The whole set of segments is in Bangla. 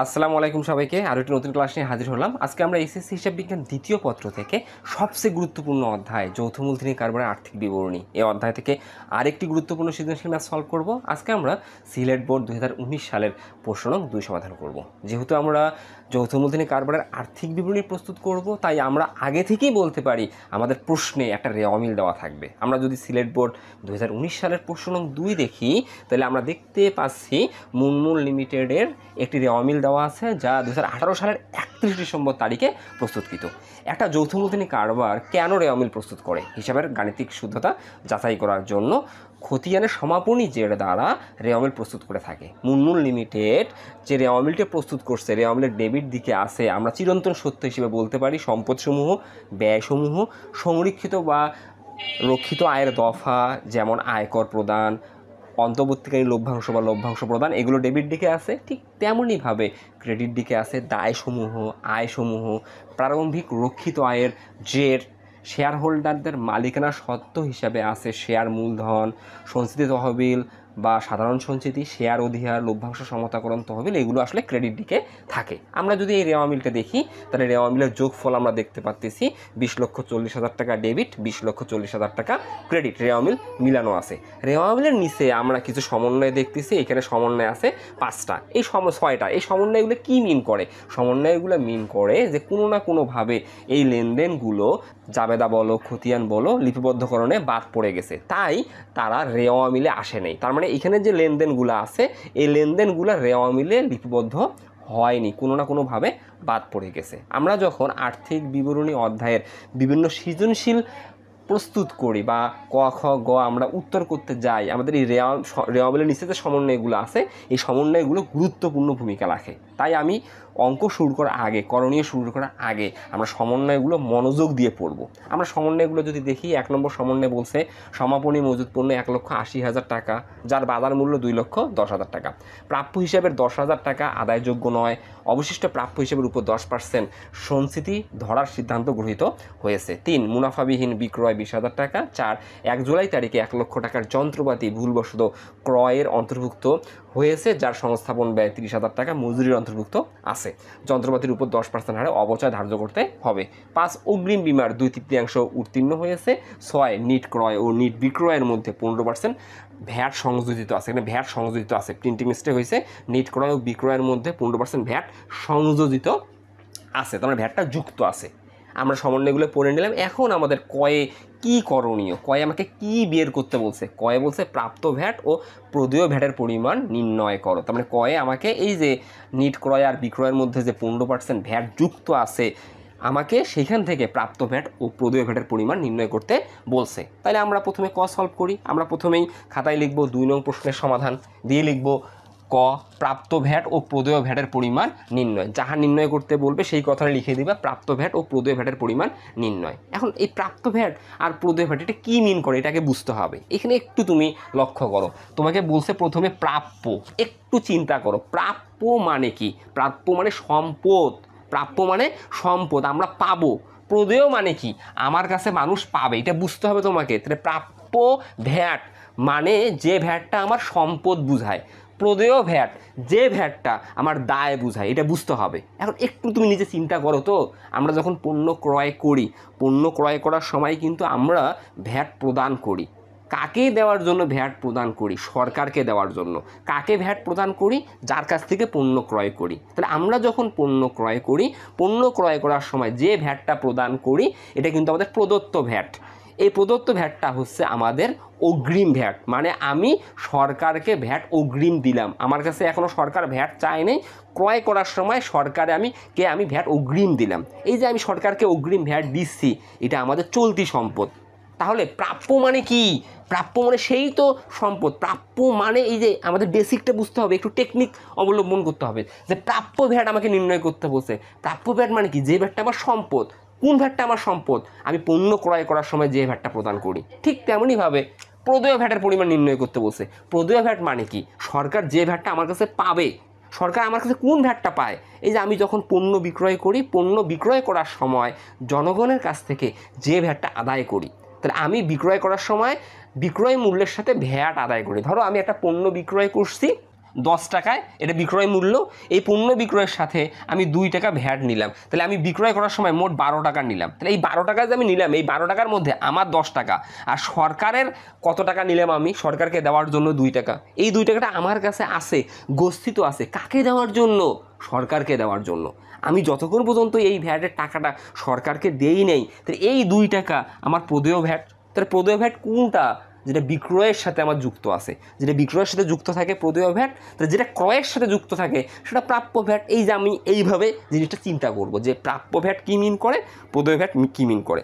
আসসালামু আলাইকুম সবাইকে আরও একটি নতুন ক্লাস নিয়ে হাজির হলাম। আজকে আমরা এসএসসি হিসাব বিজ্ঞান দ্বিতীয় পত্র থেকে সবচেয়ে গুরুত্বপূর্ণ অধ্যায় যৌথ মূলধনী কারবারের আর্থিক বিবরণী এই অধ্যায় থেকে আরেকটি গুরুত্বপূর্ণ সৃজনশীল ম্যাথ সলভ করব। আজকে আমরা সিলেট বোর্ড 2019 সালের প্রশ্ন নং 2 সমাধান করব। যেহেতু আমরা যৌথ মূলধনী কারবারের আর্থিক বিবরণী প্রস্তুত করব, তাই আমরা আগে থেকেই বলতে পারি আমাদের প্রশ্নে একটা রে অমিল দেওয়া থাকবে। আমরা যদি সিলেট বোর্ড 2019 সালের প্রশ্ন নং 2 দেখি, তাহলে আমরা দেখতে পাচ্ছি মুনমুন লিমিটেডের একটি রে অমিল দেওয়া আছে, যা 2018 সালের 31 ডিসেম্বর তারিখে প্রস্তুতকৃত। একটা যৌথ মূলধনী কারবার কেন রে অমিল প্রস্তুত করে হিসাবের গাণিতিক শুদ্ধতা যাচাই করার জন্য খতিয়ানের সমাপনী জের দ্বারা রে অমিল প্রস্তুত করে থাকে। মুনমুন লিমিটেড যে রে অমিলটা প্রস্তুত করছে, রে অমিলের ডেবিট দিকে আছে আমরা চিরন্তন সত্য হিসেবে বলতে পারি সম্পদসমূহ, ব্যয়সমূহ, সংরক্ষিত বা রক্ষিত আয়ের দফা যেমন আয়কর প্রদান, অন্তর্বর্তীকালীন লভ্যাংশ বা লভ্যাংশ প্রদান, এগুলো ডেবিট দিকে আছে। ঠিক তেমনইভাবে ক্রেডিট দিকে আছে দায়সমূহ, আয়সমূহ, প্রারম্ভিক রক্ষিত আয়ের জের, শেয়ার হোল্ডারদের মালিকানা সত্ত্ব হিসাবে আছে শেয়ার মূলধন, সঞ্চিত তহবিল বা সাধারণ সঞ্চিতি, শেয়ার অধিহার, লভ্যাংশ সমতাকরণ তহবিল, এগুলো আসলে ক্রেডিট দিকে থাকে। আমরা যদি এই রেওয়া মিলটা দেখি, তাহলে রেওয়া মিলের যোগফল আমরা দেখতে পাচ্ছি 20,40,000 টাকা ডেবিট, 20,40,000 টাকা ক্রেডিট। রেওয়া মিল মিলানো আছে। রেওয়া মিলের নিচে আমরা কিছু সমন্বয় দেখতেছি। এখানে সমন্বয় আছে 5টা, এই 6টা। এই সমন্বয়গুলো কি মিন করে? সমন্বয়গুলো মিন করে যে কোনো না কোনোভাবে এই লেনদেনগুলো জাবেদা বলো, খতিয়ান বলো, লিপিবদ্ধকরণে বাদ পড়ে গেছে, তাই তারা রেওয়া মিলে আসে নাই। তার মানে এখানে যে লেনদেনগুলো আছে, এই লেনদেনগুলো রেওয়া মিলে লিপিবদ্ধ হয়নি, কোনো না কোনোভাবে বাদ পড়ে গেছে। আমরা যখন আর্থিক বিবরণী অধ্যায়ের বিভিন্ন সৃজনশীল প্রস্তুত করি বা ক খ গ আমরা উত্তর করতে যাই, আমাদের এই রেওয়া মিলের নিচে যে সমন্বয়গুলো আছে, এই সমন্বয়গুলো গুরুত্বপূর্ণ ভূমিকা রাখে। তাই আমি অঙ্ক শুরু করার আগে, করণীয় শুরু করার আগে আমরা সমন্বয়গুলো মনোযোগ দিয়ে পড়ব। আমরা সমন্বয়গুলো যদি দেখি, 1 নম্বর সমন্বয় বলছে সমাপনী মজুদ পণ্য 1,80,000 টাকা, যার বাজার মূল্য 2,10,000 টাকা। প্রাপ্য হিসাবের 10,000 টাকা আদায়যোগ্য নয়, অবশিষ্ট প্রাপ্য হিসাবের উপর 10% সঞ্চিতি ধরার সিদ্ধান্ত গৃহীত হয়েছে। 3 মুনাফাবিহীন বিক্রয় 20,000 টাকা। 4 1 জুলাই তারিখে 1 লক্ষ টাকার যন্ত্রপাতি ভুলবশত ক্রয়ের অন্তর্ভুক্ত হয়েছে, যার সংস্থাপন ব্যয় 30,000 টাকা মজুরির অন্তর্ভুক্ত আছে। যন্ত্রপাতির উপর 10% হারে অবচয় ধার্য করতে হবে। 5 অগ্রিম বীমার 2/3 উত্তীর্ণ হয়েছে। 6 নিট ক্রয় ও নিট বিক্রয়ের মধ্যে 15% ভ্যাট সংযোজিত আছে। এখানে ভ্যাট সংযোজিত আছে, প্রিন্টিং মিস্টেক হয়েছে। নিট ক্রয় ও বিক্রয়ের মধ্যে 15% ভ্যাট সংযোজিত আছে, তার মানে ভ্যাটটা যুক্ত আছে। আমরা সমন্বয়গুলো পড়ে নিলাম। এখন আমাদের কয়ে কি করণীয়, কয়ে আমাকে কি বের করতে বলছে? কয়ে বলছে প্রাপ্ত ভ্যাট ও প্রদেয় ভ্যাটের পরিমাণ নির্ণয় করো। তার মানে কয়ে আমাকে এই যে নিট ক্রয় আর বিক্রয়ের মধ্যে যে 15% ভ্যাট যুক্ত আছে, আমাকে সেখান থেকে প্রাপ্ত ভ্যাট ও প্রদেয় ভ্যাটের পরিমাণ নির্ণয় করতে বলছে। তাহলে আমরা প্রথমে ক সলভ করি। আমরা প্রথমেই খাতায় লিখব 2 নং প্রশ্নের সমাধান দিয়ে লিখব ক প্রাপ্ত ভ্যাট ও প্রদেয় ভ্যাটের পরিমাণ নির্ণয়। যাহা নির্ণয় করতে বলবে সেই কথাটা লিখে দিবা, প্রাপ্ত ভ্যাট ও প্রদেয় ভ্যাটের পরিমাণ নির্ণয়। এখন এই প্রাপ্ত ভ্যাট আর প্রদেয় ভ্যাট এটা কী মিন করে, এটাকে বুঝতে হবে। এখানে একটু তুমি লক্ষ্য করো, তোমাকে বলছে প্রথমে প্রাপ্য। একটু চিন্তা করো, প্রাপ্য মানে কি? প্রাপ্য মানে সম্পদ, প্রাপ্য মানে সম্পদ আমরা পাবো। প্রদেয় মানে কি? আমার কাছে মানুষ পাবে, এটা বুঝতে হবে তোমাকে। তাহলে প্রাপ্য ভ্যাট মানে যে ভ্যাটটা আমার সম্পদ বুঝায়, প্রদেয় ভ্যাট যে ভ্যাটটা আমার দায় বুঝায়, এটা বুঝতে হবে। এখন একটু তুমি নিজে চিন্তা করো তো, আমরা যখন পণ্য ক্রয় করি, পণ্য ক্রয় করার সময় কিন্তু আমরা ভ্যাট প্রদান করি। কাকে দেওয়ার জন্য ভ্যাট প্রদান করি? সরকারকে দেওয়ার জন্য। কাকে ভ্যাট প্রদান করি? যার কাছ থেকে পণ্য ক্রয় করি। তাহলে আমরা যখন পণ্য ক্রয় করি, পণ্য ক্রয় করার সময় যে ভ্যাটটা প্রদান করি, এটা কিন্তু আমাদের প্রদত্ত ভ্যাট। এই প্রদত্ত ভ্যাটটা হচ্ছে আমাদের অগ্রিম ভ্যাট, মানে আমি সরকারকে ভ্যাট অগ্রিম দিলাম। আমার কাছে এখনও সরকার ভ্যাট চায় নেই, ক্রয় করার সময় সরকারে আমি ভ্যাট অগ্রিম দিলাম। এই যে আমি সরকারকে অগ্রিম ভ্যাট দিচ্ছি, এটা আমাদের চলতি সম্পদ। তাহলে প্রাপ্য মানে কি? প্রাপ্য মানে সেই তো সম্পদ। প্রাপ্য মানে এই যে আমাদের বেসিকটা বুঝতে হবে, একটু টেকনিক অবলম্বন করতে হবে। যে প্রাপ্য ভ্যাট আমাকে নির্ণয় করতে বলছে, প্রাপ্য ভ্যাট মানে কি? যে ভ্যাটটা আমার সম্পদ। কোন ভ্যাটটা আমার সম্পদ? আমি পণ্য ক্রয় করার সময় যে ভ্যাটটা প্রদান করি। ঠিক তেমনইভাবে প্রদেয় ভ্যাটের পরিমাণ নির্ণয় করতে বলছে। প্রদেয় ভ্যাট মানে কি? সরকার যে ভ্যাটটা আমার কাছে পাবে। সরকার আমার কাছে কোন ভ্যাটটা পায়? এই যে আমি যখন পণ্য বিক্রয় করি, পণ্য বিক্রয় করার সময় জনগণের কাছ থেকে যে ভ্যাটটা আদায় করি, তাহলে আমি বিক্রয় করার সময় বিক্রয় মূল্যের সাথে ভ্যাট আদায় করি। ধরো আমি একটা পণ্য বিক্রয় করছি, 10 টাকায় এটা বিক্রয় মূল্য, এই পণ্য বিক্রয়ের সাথে আমি 2 টাকা ভ্যাট নিলাম, তাহলে আমি বিক্রয় করার সময় মোট 12 টাকা নিলাম। তাহলে এই 12 টাকা যে আমি নিলাম, এই 12 টাকার মধ্যে আমার 10 টাকা, আর সরকারের কত টাকা নিলাম আমি সরকারকে দেওয়ার জন্য 2 টাকা। এই 2 টাকাটা আমার কাছে আছে, গচ্ছিত আছে, কাকে দেওয়ার জন্য? সরকারকে দেওয়ার জন্য। আমি যতক্ষণ পর্যন্ত এই ভ্যাটের টাকাটা সরকারকে দেই নেই, তাহলে এই 2 টাকা আমার প্রদেয় ভ্যাট। তাহলে প্রদেয় ভ্যাট কোনটা? যেটা বিক্রয়ের সাথে আমার যুক্ত আছে, যেটা বিক্রয়ের সাথে যুক্ত থাকে প্রদেয় ভ্যাট, তাহলে যেটা ক্রয়ের সাথে যুক্ত থাকে সেটা প্রাপ্য ভ্যাট। এই যে আমি এইভাবে জিনিসটা চিন্তা করব যে প্রাপ্য ভ্যাট কী মিন করে, প্রদেয় ভ্যাট কী মিন করে।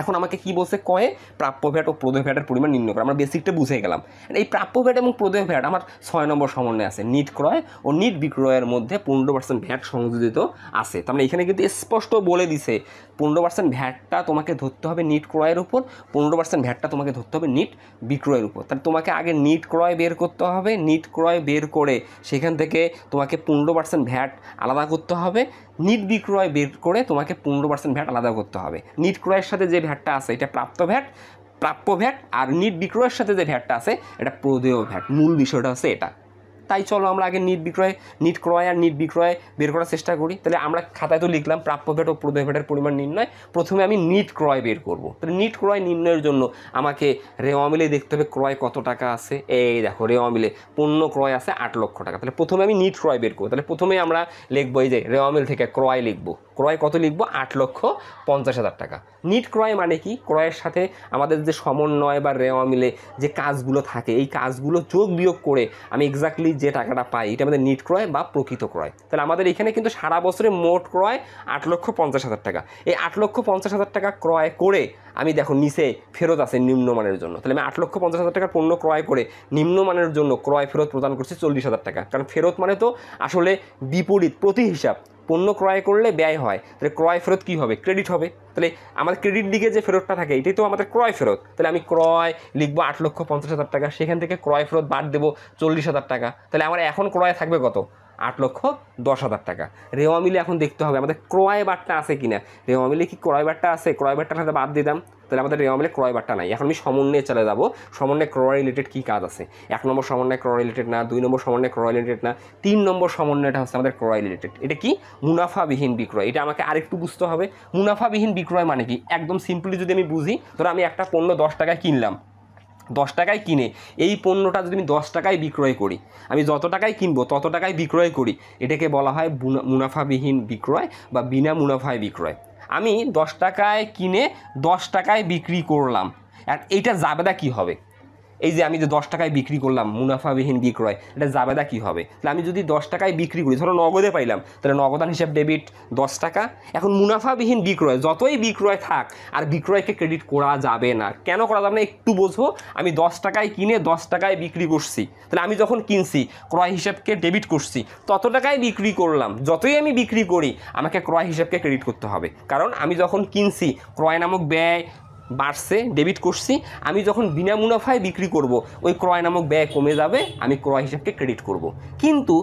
এখন আমাকে কি বলছে, কয়ে প্রাপ্য ভ্যাট ও প্রদেয় ভ্যাটের পরিমাণ নির্ণয় করে। আমরা বেসিকটা বুঝে গেলাম। এই প্রাপ্য ভ্যাট এবং প্রদেয় ভ্যাট আমার 6 নম্বর সমন্বয়ে আছে। নিট ক্রয় ও নিট বিক্রয়ের মধ্যে 15% ভ্যাট সংযোজিত আছে। তার মানে এখানে কিন্তু স্পষ্ট বলে দিছে 15% ভ্যাটটা তোমাকে ধরতে হবে নিট ক্রয়ের উপর, 15% ভ্যাটটা তোমাকে ধরতে হবে নিট বিক্রয়ের উপর। তাহলে তোমাকে আগে নিট ক্রয় বের করতে হবে, নিট ক্রয় বের করে সেখান থেকে তোমাকে 15% ভ্যাট আলাদা করতে হবে, নিট বিক্রয় বের করে তোমাকে 15% ভ্যাট আলাদা করতে হবে। নিট ক্রয়ের সাথে যে ভ্যাটটা আছে এটা প্রাপ্য ভ্যাট, আর নিট বিক্রয়ের সাথে যে ভ্যাটটা আছে এটা প্রদেয় ভ্যাট। মূল বিষয়টা হচ্ছে এটা। তাই চলো আমরা আগে নিট ক্রয় আর নিট বিক্রয় বের করার চেষ্টা করি। তাহলে আমরা খাতায় তো লিখলাম প্রাপ্য ভ্যাট ও প্রদেয় ভ্যাটের পরিমাণ নির্ণয়। প্রথমে আমি নিট ক্রয় বের করব। তাহলে নিট ক্রয় নির্ণয়ের জন্য আমাকে রেওয়া মিলে দেখতে হবে ক্রয় কত টাকা আছে। এই দেখো রেওয়া মিলে পণ্য ক্রয় আছে 8 লক্ষ টাকা। তাহলে প্রথমে আমি নিট ক্রয় বের করবো। তাহলে প্রথমে আমরা লিখবো এই যে রেওয়া মিল থেকে ক্রয় লিখবো। ক্রয় কত লিখবো? 8,50,000 টাকা। নিট ক্রয় মানে কি? ক্রয়ের সাথে আমাদের যে সমন্বয় বা রেওয়া মিলে যে কাজগুলো থাকে, এই কাজগুলো যোগ বিয়োগ করে আমি এক্স্যাক্টলি যে টাকাটা পাই এটা আমাদের নিট ক্রয় বা প্রকৃত ক্রয়। তাহলে আমাদের এখানে কিন্তু সারা বছরে মোট ক্রয় 8,50,000 টাকা। এই 8,50,000 টাকা ক্রয় করে আমি দেখো নিচে ফেরত আছে নিম্নমানের জন্য। তাহলে আমি 8,50,000 টাকার পণ্য ক্রয় করে নিম্নমানের জন্য ক্রয় ফেরত প্রদান করছি 40,000 টাকা। কারণ ফেরত মানে তো আসলে বিপরীত প্রতি হিসাব। পণ্য ক্রয় করলে ব্যয় হয়, তাহলে ক্রয় ফেরত কী হবে? ক্রেডিট হবে। তাহলে আমাদের ক্রেডিট দিকে যে ফেরতটা থাকে এটাই তো আমাদের ক্রয় ফেরত। তাহলে আমি ক্রয় লিখবো 8,50,000 টাকা, সেখান থেকে ক্রয় ফেরত বাদ দেবো 40,000 টাকা। তাহলে আমার এখন ক্রয় থাকবে কত? 8,10,000 টাকা। রেওয়া মিলে এখন দেখতে হবে আমাদের ক্রয় বারটা আছে কিনা। রেওয়া মিলে কি ক্রয় বারটা আছে? ক্রয় বারটা সাথে বাদ দিতাম, তাহলে আমাদের রেওয়া মিলে ক্রয় বারটা নাই। এখন আমি সমন্বয়ে চলে যাবো। সমন্বয়ে ক্রয় রিলেটেড কী কাজ আছে? 1 নম্বর সমন্বয় ক্রয় রিলেটেড না, 2 নম্বর সমন্বয় ক্রয় রিলেটেড না, 3 নম্বর সমন্বয়টা হচ্ছে আমাদের ক্রয় রিলেটেড। এটা কি? মুনাফাবিহীন বিক্রয়। এটা আমাকে আরেকটু বুঝতে হবে। মুনাফাবিহীন বিক্রয় মানে কি? একদম সিম্পলি যদি আমি বুঝি, ধরো আমি একটা পণ্য 10 টাকায় কিনলাম, 10 টাকায় কিনে এই পণ্যটা যদি আমি 10 টাকায় বিক্রয় করি, আমি যত টাকায় কিনবো তত টাকায় বিক্রয় করি, এটাকে বলা হয় মুনাফাবিহীন বিক্রয় বা বিনা মুনাফায় বিক্রয়। আমি 10 টাকায় কিনে 10 টাকায় বিক্রি করলাম, আর এইটা জাবেদা কী হবে? এই যে আমি যে 10 টাকায় বিক্রি করলাম মুনাফাবিহীন বিক্রয়, এটা জাবেদা কী হবে? তাহলে আমি যদি 10 টাকায় বিক্রি করি, ধরো নগদে পাইলাম, তাহলে নগদান হিসাব ডেবিট 10 টাকা। এখন মুনাফাবিহীন বিক্রয়, যতই বিক্রয় থাক আর বিক্রয়কে ক্রেডিট করা যাবে না। কেন করা যাবে না একটু বোঝো। আমি 10 টাকায় কিনে 10 টাকায় বিক্রি করছি, তাহলে আমি যখন কিনছি ক্রয় হিসাবকে ডেবিট করছি, তত টাকায় বিক্রি করলাম। যতই আমি বিক্রি করি আমাকে ক্রয় হিসাবকে ক্রেডিট করতে হবে, কারণ আমি যখন কিনছি ক্রয় নামক ব্যয় বাড়ছে, ডেবিট করছি। আমি যখন বিনা মুনাফায় বিক্রি করব, ওই ক্রয় নামক ব্যয় কমে যাবে, আমি ক্রয় হিসাবকে ক্রেডিট করব। কিন্তু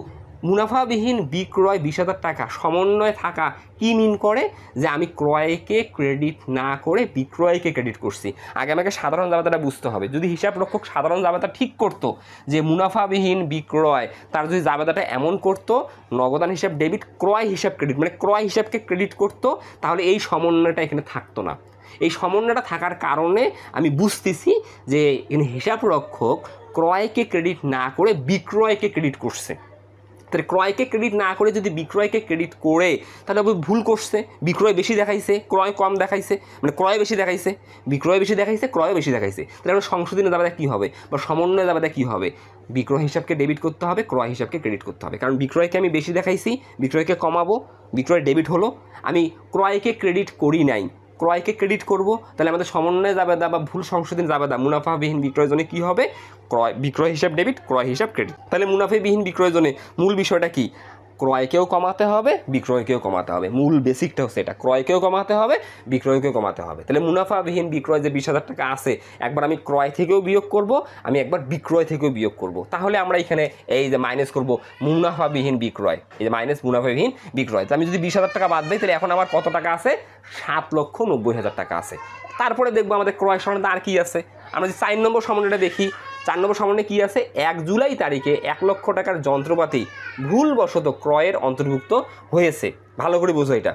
মুনাফাবিহীন বিক্রয় 20,000 টাকা সমন্বয় থাকা কি মিন করে? যে আমি ক্রয়কে ক্রেডিট না করে বিক্রয়কে ক্রেডিট করছি। আগে আমাকে সাধারণ জাবেদাটা বুঝতে হবে। যদি হিসাব রক্ষক সাধারণ জাবেদা ঠিক করতো যে মুনাফাবিহীন বিক্রয়, তার যদি জাবেদাটা এমন করতো নগদান হিসাব ডেবিট, ক্রয় হিসাব ক্রেডিট, মানে ক্রয় হিসাবকে ক্রেডিট করতো, তাহলে এই সমন্বয়টা এখানে থাকতো না। এই সমন্বয়টা থাকার কারণে আমি বুঝতেছি যে এখানে হিসাব রক্ষক ক্রয়কে ক্রেডিট না করে বিক্রয়কে ক্রেডিট করছে। তাহলে ক্রয়কে ক্রেডিট না করে যদি বিক্রয়কে ক্রেডিট করে, তাহলে ভুল করছে। বিক্রয় বেশি দেখাইছে, ক্রয় কম দেখাইছে, মানে ক্রয় বেশি দেখাইছে, বিক্রয় বেশি দেখাইছে, ক্রয় বেশি দেখাইছে। তাহলে আমরা সংশোধনের জাবেদা কী হবে বা সমন্বয় জাবেদা কী হবে? বিক্রয় হিসাবকে ডেবিট করতে হবে, ক্রয় হিসাবকে ক্রেডিট করতে হবে। কারণ বিক্রয়কে আমি বেশি দেখাইছি, বিক্রয়কে কমাবো, বিক্রয় ডেবিট হলো। আমি ক্রয়কে ক্রেডিট করি নাই, ক্রয়কে ক্রেডিট করব, তাহলে আমাদের সমন্বয় জাবেদা বা ভুল সংশোধন জাবেদা মুনাফাবিহীন বিক্রয়জনে কী হবে? বিক্রয় হিসাব ডেবিট, ক্রয় হিসাব ক্রেডিট। তাহলে মুনাফাবিহীন বিক্রয়জনে মূল বিষয়টা কি? ক্রয়কেও কমাতে হবে, বিক্রয়কেও কমাতে হবে। মূল বেসিকটা হচ্ছে এটা, ক্রয়কেও কমাতে হবে, বিক্রয়কেও কমাতে হবে। তাহলে মুনাফাবিহীন বিক্রয় যে 20,000 টাকা আছে, একবার আমি ক্রয় থেকেও বিয়োগ করব, আমি একবার বিক্রয় থেকেও বিয়োগ করব। তাহলে আমরা এখানে এই যে মাইনাস করব মুনাফাবিহীন বিক্রয়, এই যে মাইনাস মুনাফাবিহীন বিক্রয়। তো আমি যদি 20,000 টাকা বাদ দিই, তাহলে এখন আমার কত টাকা আছে? 7,90,000 টাকা আছে। তারপরে দেখবো আমাদের ক্রয় সমন্বয় আর কি আছে। আমরা যে 4 নম্বর সমন্বয়টা দেখি, 4 নম্বর সমানে কি আছে, 1 জুলাই তারিখে 1 লক্ষ টাকার যন্ত্রপাতি ভুলবশত ক্রয়ের অন্তর্ভুক্ত হয়েছে। ভালো করে বোঝো এটা,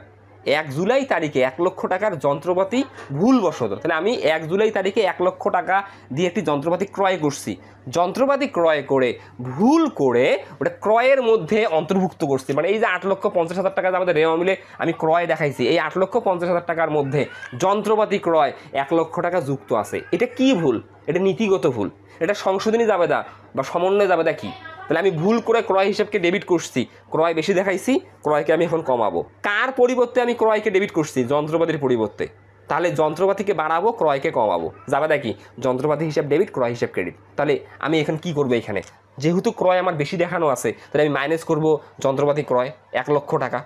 1 জুলাই তারিখে 1 লক্ষ টাকার যন্ত্রপাতি ভুলবশত, তাহলে আমি 1 জুলাই তারিখে 1 লক্ষ টাকা দিয়ে একটি যন্ত্রপাতি ক্রয় করছি, যন্ত্রপাতি ক্রয় করে ভুল করে ওটা ক্রয়ের মধ্যে অন্তর্ভুক্ত করছি। মানে এই যে 8,50,000 টাকা আমাদের রেওয়া মিলে আমি ক্রয় দেখাইছি, এই 8,50,000 টাকার মধ্যে যন্ত্রপাতি ক্রয় 1 লক্ষ টাকা যুক্ত আছে। এটা কি ভুল? এটা নীতিগত ভুল, এটা সংশোধনী জাবেদা বা সমন্বয় জাবেদা কি? তাহলে আমি ভুল করে ক্রয় হিসাবকে ডেবিট করছি, ক্রয় বেশি দেখাইছি, ক্রয়কে আমি এখন কমাবো। কার পরিবর্তে আমি ক্রয়কে ডেবিট করছি? যন্ত্রপাতির পরিবর্তে। তাহলে যন্ত্রপাতিকে বাড়াবো, ক্রয়কে কমাবো। জাবেদা কি? যন্ত্রপাতি হিসাব ডেবিট, ক্রয় হিসাব ক্রেডিট। তাহলে আমি এখন কি করবো? এখানে যেহেতু ক্রয় আমার বেশি দেখানো আছে, তাহলে আমি মাইনাস করব যন্ত্রপাতি ক্রয় 1 লক্ষ টাকা।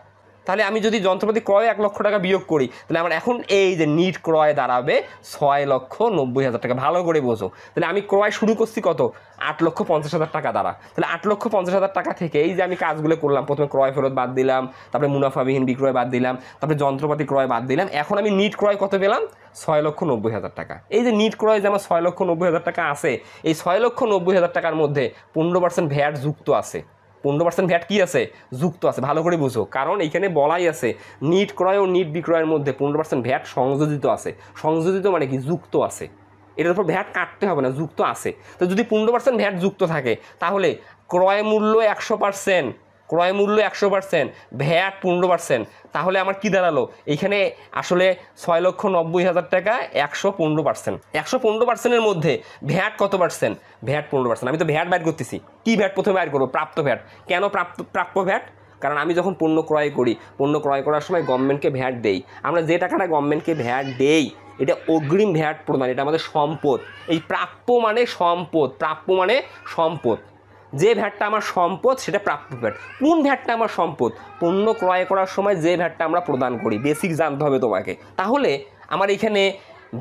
তাহলে আমি যদি যন্ত্রপাতি ক্রয় 1 লক্ষ টাকা বিয়োগ করি, তাহলে আমার এখন এই যে নিট ক্রয় দাঁড়াবে 6,90,000 টাকা। ভালো করে বোঝো, তাহলে আমি ক্রয় শুরু করছি কত? 8,50,000 টাকা দ্বারা। তাহলে 8,50,000 টাকা থেকে এই যে আমি কাজগুলো করলাম, প্রথমে ক্রয় ফেরত বাদ দিলাম, তারপরে মুনাফাবিহীন বিক্রয় বাদ দিলাম, তারপরে যন্ত্রপাতি ক্রয় বাদ দিলাম, এখন আমি নিট ক্রয় কত পেলাম? 6,90,000 টাকা। এই যে নিট ক্রয় যে আমার 6,90,000 টাকা আছে, এই 6,90,000 টাকার মধ্যে 15% ভ্যাট যুক্ত আছে। 15% ভ্যাট কি আছে? যুক্ত আছে। ভালো করে বুঝো, কারণ এইখানে বলাই আছে নিট ক্রয় ও নিট বিক্রয়ের মধ্যে 15% ভ্যাট সংযোজিত আছে। সংযোজিত মানে কি? যুক্ত আছে। এটার উপর ভ্যাট কাটতে হবে না, যুক্ত আছে। তো যদি 15% ভ্যাট যুক্ত থাকে, তাহলে ক্রয় মূল্য 100%, ক্রয় মূল্য 100%, ভ্যাট 15%, তাহলে আমার কি দাঁড়ালো? এখানে আসলে 6,90,000 টাকা 115%। 115%-এর মধ্যে ভ্যাট কত পার্সেন্ট? ভ্যাট 15%। আমি তো ভ্যাট বাইর করতেছি। কি ভ্যাট প্রথমে বাইর করবো? প্রাপ্ত ভ্যাট। কেন প্রাপ্য ভ্যাট? কারণ আমি যখন পণ্য ক্রয় করি, পণ্য ক্রয় করার সময় গভর্নমেন্টকে ভ্যাট দেই। আমরা যে টাকাটা গভর্নমেন্টকে ভ্যাট দেই, এটা অগ্রিম ভ্যাট প্রদান, এটা আমাদের সম্পদ। এই প্রাপ্য মানে সম্পদ, প্রাপ্য মানে সম্পদ। যে ভ্যাটটা আমার সম্পদ সেটা প্রাপ্য ভ্যাট। কোন ভ্যাটটা আমার সম্পদ? পণ্য ক্রয় করার সময় যে ভ্যাটটা আমরা প্রদান করি, বেসিক জানতে হবে তোমাকে। তাহলে আমার এখানে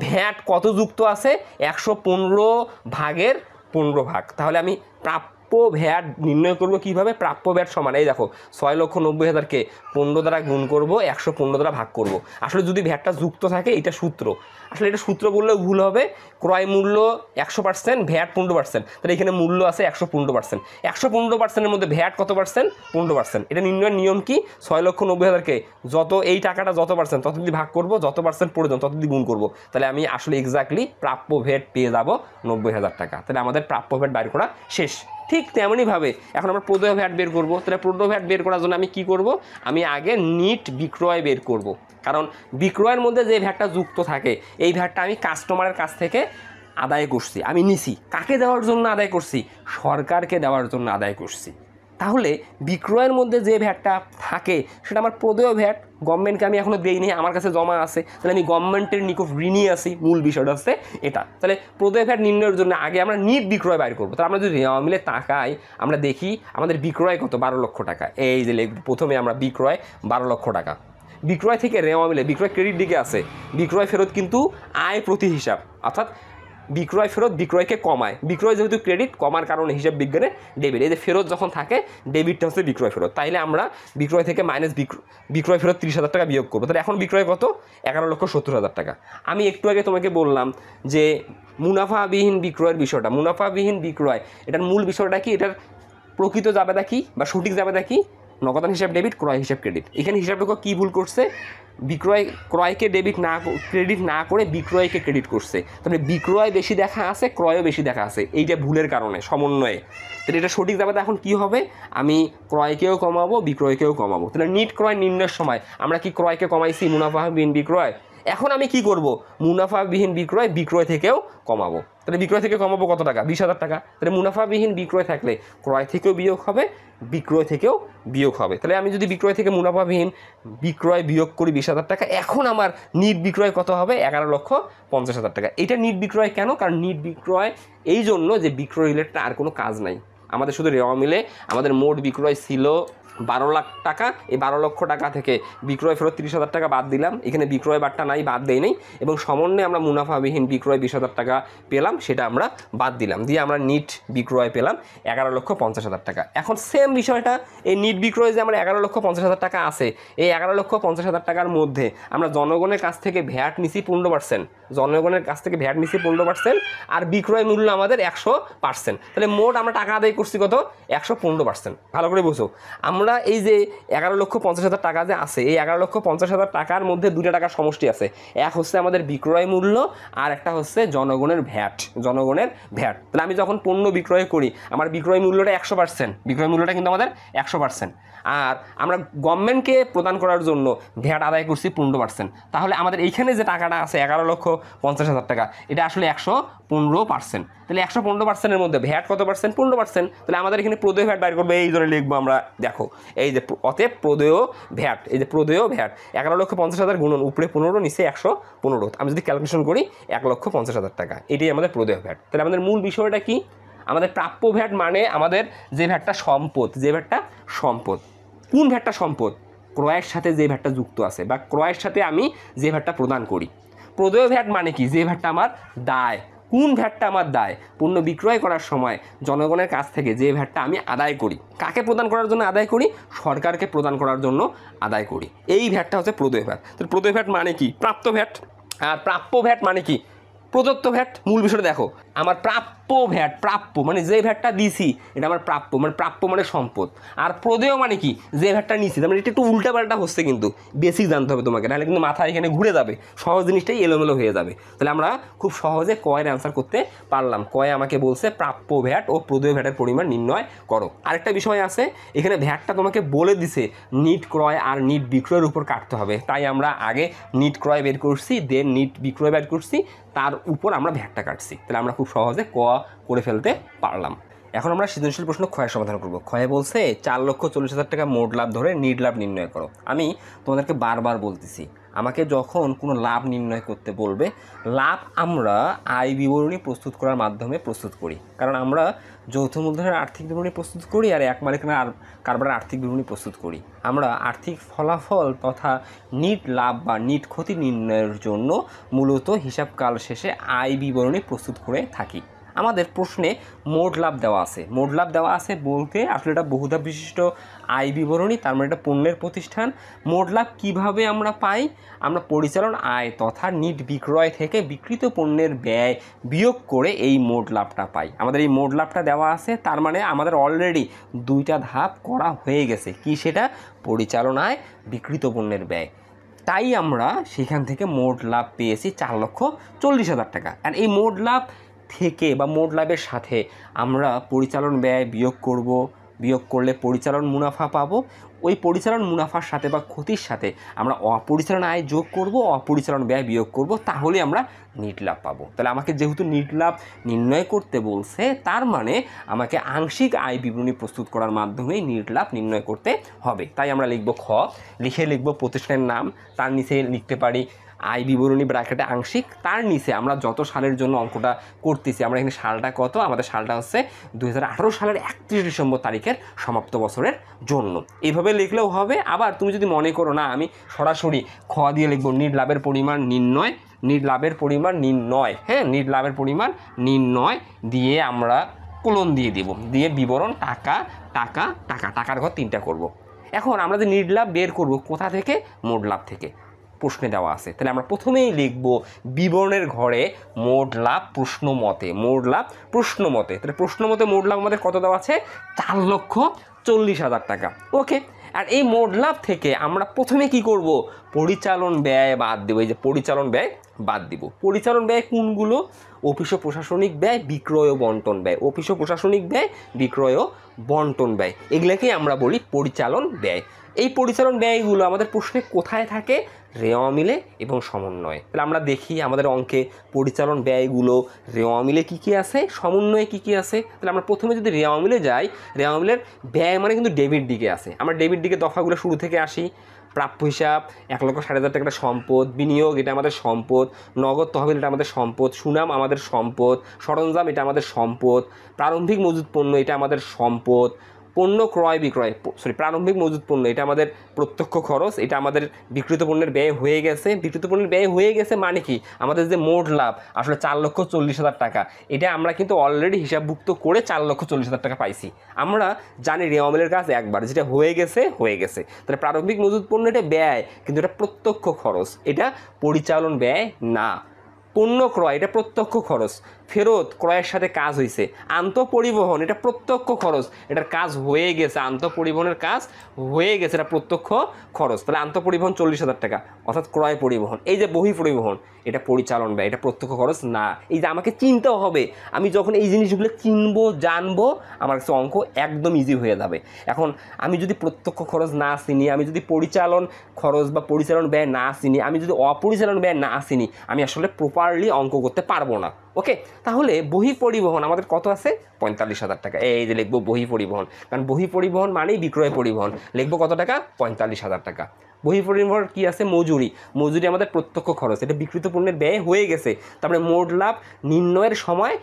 ভ্যাট কত যুক্ত আছে? 115/15। তাহলে আমি প্রাপ্য ভ্যাট নির্ণয় করব কিভাবে? প্রাপ্য ভ্যাট সমান, এই দেখো 6,90,000-কে 15 দ্বারা গুণ করব, 115 দ্বারা ভাগ করব। আসলে যদি ভ্যাটটা যুক্ত থাকে, এটা সূত্র। আসলে এটা সূত্র বললেও ভুল হবে। ক্রয় মূল্য 100%, ভ্যাট 15%। তাহলে এখানে মূল্য আছে 115%। 115%-এর মধ্যে ভ্যাট কত পার্সেন্ট? 15%। এটা নির্ণয়ের নিয়ম কি? 6,90,000-কে যত এই টাকাটা যত পার্সেন্ট তত দিয়ে ভাগ করব, যত পার্সেন্ট প্রয়োজন তত দিয়ে গুণ করব। তাহলে আমি আসলে এক্স্যাক্টলি প্রাপ্য ভ্যাট পেয়ে যাব 90,000 টাকা। তাহলে আমাদের প্রাপ্য ভ্যাট বাইর করা শেষ। ঠিক তেমনইভাবে এখন আমরা প্রদেয় ভ্যাট বের করব। তাহলে প্রদেয় ভ্যাট বের করার জন্য আমি কি করব? আমি আগে নিট বিক্রয় বের করব। কারণ বিক্রয়ের মধ্যে যে ভ্যাটটা যুক্ত থাকে, এই ভ্যাটটা আমি কাস্টমারের কাছ থেকে আদায় করছি, আমি নিছি। কাকে দেওয়ার জন্য আদায় করছি? সরকারকে দেওয়ার জন্য আদায় করছি। তাহলে বিক্রয়ের মধ্যে যে ভ্যাটটা থাকে সেটা আমার প্রদেয় ভ্যাট। গভর্নমেন্টকে আমি এখনও দিইনি, আমার কাছে জমা আছে। তাহলে আমি গভর্নমেন্টের নিকট ঋণী আছি। মূল বিষয়টা হচ্ছে এটা। তাহলে প্রদেয় ভ্যাট নির্ণয়ের জন্য আগে আমরা নিট বিক্রয় বাইর করবো। তাহলে আমরা যদি রেওয়া মিলে তাকাই, আমরা দেখি আমাদের বিক্রয় কত? 12 লক্ষ টাকা। এই যে প্রথমে আমরা বিক্রয় 12 লক্ষ টাকা। বিক্রয় থেকে রেওয়া মিলে বিক্রয় ক্রেডিট দিকে আছে। বিক্রয় ফেরত কিন্তু আয় প্রতি হিসাব, অর্থাৎ বিক্রয় ফেরত বিক্রয়কে কমায়। বিক্রয় যেহেতু ক্রেডিট, কমার কারণে হিসাব বিজ্ঞানে ডেবিট। এই যে ফেরত যখন থাকে, ডেবিটটা হচ্ছে বিক্রয় ফেরত। তাইলে আমরা বিক্রয় থেকে মাইনাস বিক্রয় ফেরত 30,000 টাকা বিয়োগ করবো। তাহলে এখন বিক্রয় কত? 11,70,000 টাকা। আমি একটু আগে তোমাকে বললাম যে মুনাফাবিহীন বিক্রয়ের বিষয়টা, মুনাফাবিহীন বিক্রয়, এটার মূল বিষয়টা কি? এটার প্রকৃত জাবেদা কি বা সঠিক জাবেদা কি? নগদান হিসাব ডেবিট, ক্রয় হিসাব ক্রেডিট। এখানে হিসাবটা কী ভুল করছে? ক্রয়কে ক্রেডিট না করে বিক্রয়কে ক্রেডিট করছে। তাহলে বিক্রয় বেশি দেখা আছে, ক্রয়ও বেশি দেখা আছে। এইটা ভুলের কারণে সমন্বয়ে। তাহলে এটা সঠিক জাবেদা এখন কি হবে? আমি ক্রয়কেও কমাবো, বিক্রয়কেও কমাবো। তাহলে নিট ক্রয় নির্ণয়ের সময় আমরা কি ক্রয়কে কমাইছি? মুনাফাবিহীন বিক্রয়। এখন আমি কি করব? মুনাফাবিহীন বিক্রয় বিক্রয় থেকেও কমাবো। তাহলে বিক্রয় থেকে কমাবো কত টাকা? 20,000 টাকা। তাহলে মুনাফাবিহীন বিক্রয় থাকলে ক্রয় থেকেও বিয়োগ হবে, বিক্রয় থেকেও বিয়োগ হবে। তাহলে আমি যদি বিক্রয় থেকে মুনাফাবিহীন বিক্রয় বিয়োগ করি 20,000 টাকা, এখন আমার নিট বিক্রয় কত হবে? 11,50,000 টাকা। এটা নিট বিক্রয় কেন? কারণ নিট বিক্রয় এই জন্য যে বিক্রয় রিলেটেড আর কোনো কাজ নাই। আমাদের শুধু রেওয়া মিলে আমাদের মোট বিক্রয় ছিল 12 লাখ টাকা, এই 12 লক্ষ টাকা থেকে বিক্রয় ফেরত 30,000 টাকা বাদ দিলাম, এখানে বিক্রয় বারটা নাই, বাদ দেই নেই, এবং সমন্বয়ে আমরা মুনাফাবিহীন বিক্রয় 20,000 টাকা পেলাম, সেটা আমরা বাদ দিলাম, দিয়ে আমরা নিট বিক্রয় পেলাম 11,50,000 টাকা। এখন সেম বিষয়টা, এই নিট বিক্রয় যে আমরা 11,50,000 টাকা আছে, এই 11,50,000 টাকার মধ্যে আমরা জনগণের কাছ থেকে ভ্যাট নিছি 15%, জনগণের কাছ থেকে ভ্যাট নিছি 15%, আর বিক্রয় মূল্য আমাদের 100%, তাহলে মোট আমরা টাকা আদায় করছি কত? 115%। ভালো করে বুঝো, আমরা এই যে 11,50,000 টাকা যে আছে, এই 11,50,000 টাকার মধ্যে দুটো টাকার সমষ্টি আছে, এক হচ্ছে আমাদের বিক্রয় মূল্য, আর একটা হচ্ছে জনগণের ভ্যাট, জনগণের ভ্যাট। তাহলে আমি যখন পণ্য বিক্রয় করি, আমার বিক্রয় মূল্যটা 100%, বিক্রয় মূল্যটা কিন্তু আমাদের 100%, আর আমরা গভর্নমেন্টকে প্রদান করার জন্য ভ্যাট আদায় করছি 15%, তাহলে আমাদের এইখানে যে টাকাটা আছে 11,50,000 টাকা, এটা আসলে 115%। তাহলে 115%-এর মধ্যে ভ্যাট কত পার্সেন্ট? 15%। তাহলে আমাদের এখানে প্রদেয় ভ্যাট বাইর করবে, এই ধরে লিখবো আমরা, দেখো এই যে অতএব প্রদেয় ভ্যাট, এই যে প্রদেয় ভ্যাট 11,50,000 গুণন উপরে 15, নিচে 115, আমি যদি ক্যালকুলেশন করি 1,50,000 টাকা, এটাই আমাদের প্রদেয় ভ্যাট। তাহলে আমাদের মূল বিষয়টা কি? আমাদের প্রাপ্য ভ্যাট মানে আমাদের যে ভ্যাটটা সম্পদ, যে ভ্যাটটা সম্পদ। কোন ভ্যাটটা সম্পদ? ক্রয়ের সাথে যে ভ্যাটটা যুক্ত আছে, বা ক্রয়ের সাথে আমি যে ভ্যাটটা প্রদান করি। প্রদেয় ভ্যাট মানে কি? যে ভ্যাটটা আমার দায়। কোন ভ্যাটটা আমার দায়? পণ্য বিক্রয় করার সময় জনগণের কাছ থেকে যে ভ্যাটটা আমি আদায় করি, কাকে প্রদান করার জন্য আদায় করি? সরকারকে প্রদান করার জন্য আদায় করি, এই ভ্যাটটা হচ্ছে প্রদেয় ভ্যাট। তো প্রদেয় ভ্যাট মানে কি? প্রাপ্ত ভ্যাট। আর প্রাপ্য ভ্যাট মানে কি? প্রদত্ত ভ্যাট। মূল বিষয়টা দেখো, আমার প্রাপ্য ভ্যাট, প্রাপ্য মানে যে ভ্যাটটা দিছি এটা আমার প্রাপ্য, মানে প্রাপ্য মানে সম্পদ। আর প্রদেয় মানে কি? যে ভ্যাটটা নিছি। মানে এটা একটু উল্টাপাল্টা হচ্ছে, কিন্তু বেসিক জানতে হবে তোমাকে, নাহলে কিন্তু মাথা এখানে ঘুরে যাবে, সহজ জিনিসটাই এলোমেলো হয়ে যাবে। তাহলে আমরা খুব সহজে কয়ের অ্যান্সার করতে পারলাম। কয়ে আমাকে বলছে প্রাপ্য ভ্যাট ও প্রদেয় ভ্যাটের পরিমাণ নির্ণয় করো। আরেকটা বিষয় আছে, এখানে ভ্যাটটা তোমাকে বলে দিছে নিট ক্রয় আর নিট বিক্রয়ের উপর কাটতে হবে, তাই আমরা আগে নিট ক্রয় বের করছি, দেন নিট বিক্রয় বের করছি, তার উপর আমরা ভ্যাটটা কাটছি। তাহলে আমরা খুব সহজে করে ফেলতে পারলাম। এখন আমরা সৃজনশীল প্রশ্ন ক্ষয়ের সমাধান করব। ক্ষয়ে বলছে 4,40,000 টাকা মোট লাভ ধরে নিট লাভ নির্ণয় করো। আমি তোমাদেরকে বারবার বলতেছি, আমাকে যখন কোনো লাভ নির্ণয় করতে বলবে, লাভ আমরা আয় বিবরণী প্রস্তুত করার মাধ্যমে প্রস্তুত করি, কারণ আমরা যৌথ মূলধনের আর্থিক বিবরণী প্রস্তুত করি আর এক মালিকানার কারবারের আর্থিক বিবরণী প্রস্তুত করি। আমরা আর্থিক ফলাফল তথা নিট লাভ বা নিট ক্ষতি নির্ণয়ের জন্য মূলত হিসাবকাল শেষে আয় বিবরণী প্রস্তুত করে থাকি। আমাদের প্রশ্নে মোট লাভ দেওয়া আছে, মোট লাভ দেওয়া আছে বলতে আসলে এটা বহুধাপ বিশিষ্ট আয় বিবরণী, তার মানে এটা পণ্যের প্রতিষ্ঠান। মোট লাভ কীভাবে আমরা পাই? আমরা পরিচালন আয় তথা নিট বিক্রয় থেকে বিক্রিত পণ্যের ব্যয় বিয়োগ করে এই মোট লাভটা পাই। আমাদের এই মোট লাভটা দেওয়া আছে, তার মানে আমাদের অলরেডি দুইটা ধাপ করা হয়ে গেছে। কি সেটা? পরিচালন আয়, বিক্রিত পণ্যের ব্যয়। তাই আমরা সেখান থেকে মোট লাভ পেয়েছি 4,40,000 টাকা। আর এই মোট লাভ থেকে বা মোট লাভের সাথে আমরা পরিচালন ব্যয় বিয়োগ করব, বিয়োগ করলে পরিচালন মুনাফা পাবো। ওই পরিচালন মুনাফার সাথে বা ক্ষতির সাথে আমরা অপরিচালন আয় যোগ করব, অপরিচালন ব্যয় বিয়োগ করব, তাহলে আমরা নিট লাভ পাবো। তাহলে আমাকে যেহেতু নিট লাভ নির্ণয় করতে বলছে, তার মানে আমাকে আংশিক আয় বিবরণী প্রস্তুত করার মাধ্যমেই নিট লাভ নির্ণয় করতে হবে। তাই আমরা লিখব খ, লিখে লিখব প্রতিষ্ঠানের নাম, তার নিচে লিখতে পারি আয় বিবরণী ব্র্যাকেটে আংশিক, তার নিচে আমরা যত সালের জন্য অঙ্কটা করতেছি, আমরা এখানে সালটা কত, আমাদের সালটা হচ্ছে 2018 সালের 31 ডিসেম্বর তারিখের সমাপ্ত বছরের জন্য। এইভাবে লিখলেও হবে। আবার তুমি যদি মনে করো না আমি সরাসরি খ দিয়ে লিখবো নিট লাভের পরিমাণ নির্ণয়, নিট লাভের পরিমাণ নির্ণয়, হ্যাঁ, নিট লাভের পরিমাণ নির্ণয় দিয়ে আমরা কোলন দিয়ে দেব, দিয়ে বিবরণ টাকা টাকা টাকা, টাকার ঘর 3টা করব। এখন আমরা যে নিট লাভ বের করব কোথা থেকে? মোট লাভ থেকে, প্রশ্নে দেওয়া আছে। তাহলে আমরা প্রথমেই লিখব বিবরণের ঘরে মোট লাভ প্রশ্ন মতে, মোট লাভ প্রশ্ন মতে। তাহলে প্রশ্ন মতে মোট লাভ আমাদের কত দেওয়া আছে? 4,40,000 টাকা। ওকে, আর এই মোট লাভ থেকে আমরা প্রথমে কি করব? পরিচালন ব্যয় বাদ দেবো। এই যে পরিচালন ব্যয় বাদ দিব। পরিচালন ব্যয় কোনগুলো? অফিস ও প্রশাসনিক ব্যয়, বিক্রয় ও বন্টন ব্যয়। অফিস ও প্রশাসনিক ব্যয়, বিক্রয় ও বন্টন ব্যয়, এগুলোকেই আমরা বলি পরিচালন ব্যয়। এই পরিচালন ব্যয়গুলো আমাদের প্রশ্নে কোথায় থাকে? রেওয়া মিলে এবং সমন্বয়ে। তাহলে আমরা দেখি আমাদের অঙ্কে পরিচালন ব্যয়গুলো রেওয়া মিলে কী কী আছে, সমন্বয়ে কী কী আছে। তাহলে আমরা প্রথমে যদি রেওয়া মিলে যাই, রেওয়া মিলের ব্যয় মানে কিন্তু ডেবিট দিকে আছে। আমরা ডেবিট দিকে দফাগুলো শুরু থেকে আসি। প্রাপ্য হিসাব 1,60,000 টাকাটা সম্পদ, বিনিয়োগ এটা আমাদের সম্পদ, নগদ তহবিল এটা আমাদের সম্পদ, সুনাম আমাদের সম্পদ, সরঞ্জাম এটা আমাদের সম্পদ, প্রারম্ভিক মজুত পণ্য এটা আমাদের সম্পদ, পণ্য ক্রয় বিক্রয় প্রারম্ভিক মজুত পণ্য, এটা আমাদের প্রত্যক্ষ খরচ, এটা আমাদের বিক্রিত পণ্যের ব্যয় হয়ে গেছে। বিক্রিত পণ্যের ব্যয় হয়ে গেছে মানে কি, আমাদের যে মোট লাভ আসলে 4,40,000 টাকা, এটা আমরা কিন্তু অলরেডি হিসাবভুক্ত করে 4,40,000 টাকা পাইছি। আমরা জানি রেওয়া মিলের কাজ একবার, যেটা হয়ে গেছে হয়ে গেছে। তাহলে প্রারম্ভিক মজুত পণ্য এটা ব্যয়, কিন্তু এটা প্রত্যক্ষ খরচ, এটা পরিচালন ব্যয় না। পণ্য ক্রয় এটা প্রত্যক্ষ খরচ, ফেরত ক্রয়ের সাথে কাজ হয়েছে। আন্তঃপরিবহন এটা প্রত্যক্ষ খরচ, এটার কাজ হয়ে গেছে, আন্তঃপরিবহনের কাজ হয়ে গেছে, এটা প্রত্যক্ষ খরচ। তাহলে আন্তঃপরিবহন 40,000 টাকা, অর্থাৎ ক্রয় পরিবহন। এই যে বহি পরিবহন, এটা পরিচালন ব্যয়, এটা প্রত্যক্ষ খরচ না। এই যে আমাকে চিনতে হবে, আমি যখন এই জিনিসগুলো চিনবো জানবো, আমার কাছে অঙ্ক একদম ইজি হয়ে যাবে। এখন আমি যদি প্রত্যক্ষ খরচ না চিনি, আমি যদি পরিচালন খরচ বা পরিচালন ব্যয় না চিনি, আমি যদি অপরিচালন ব্যয় না চিনি, আমি আসলে প্রপারলি অঙ্ক করতে পারবো না। ওকে, তাহলে বহি পরিবহন আমাদের কত আছে? 45,000 টাকা। এই যে লিখবো বহি পরিবহন, কারণ বহি পরিবহন মানেই বিক্রয় পরিবহন। লিখবো কত টাকা? 45,000 টাকা। বহি পরিবহন কি আছে? মজুরি। মজুরি আমাদের প্রত্যক্ষ খরচ, এটা বিক্রিত পণ্যের ব্যয় হয়ে গেছে। তারপরে মোট লাভ নির্ণয়ের সময়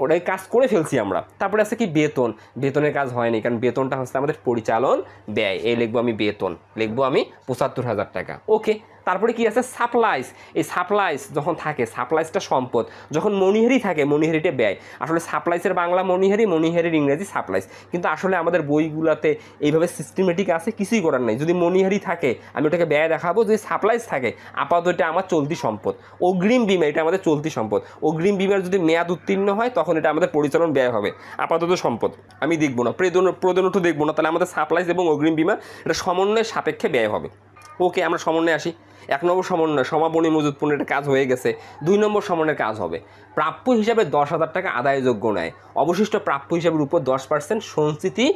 ওটাই কাজ করে ফেলছি আমরা। তারপরে আছে কি? বেতন। বেতনের কাজ হয়নি, কারণ বেতনটা হচ্ছে আমাদের পরিচালন ব্যয়। এই লিখবো আমি বেতন, লিখবো আমি 75,000 টাকা। ওকে, তারপরে কি আছে? সাপ্লাইস। এই সাপ্লাইস যখন থাকে, সাপ্লাইসটা সম্পদ। যখন মণিহারি থাকে, মণিহারিটা ব্যয়। আসলে সাপ্লাইসের বাংলা মণিহারি, মণিহারির ইংরেজি সাপ্লাইস। কিন্তু আসলে আমাদের বইগুলোতে এইভাবে সিস্টেমেটিক আছে, কিছুই করার নেই। যদি মণিহারি থাকে আমি ওটাকে ব্যয় দেখাবো, যদি সাপ্লাইস থাকে আপাতত এটা আমার চলতি সম্পদ। অগ্রিম বীমা এটা আমাদের চলতি সম্পদ। অগ্রিম বীমার যদি মেয়াদ উত্তীর্ণ হয় তখন এটা আমাদের পরিচালন ব্যয় হবে। আপাতত সম্পদ আমি দেখবো না, প্রয়োজনটা দেখবো না। তাহলে আমাদের সাপ্লাইস এবং অগ্রিম বীমা এটা সমন্বয়ের সাপেক্ষে ব্যয় হবে। ওকে, আমরা সমন্বয়ে আসি। 1 নম্বর সমন্বয়, সমাপনী মজুত পণ্যের একটা কাজ হয়ে গেছে। 2 নম্বর সমন্বয়ের কাজ হবে প্রাপ্য হিসাবে 10,000 টাকা আদায়যোগ্য নেয়, অবশিষ্ট প্রাপ্য হিসাবের উপর 10% সঞ্চিতি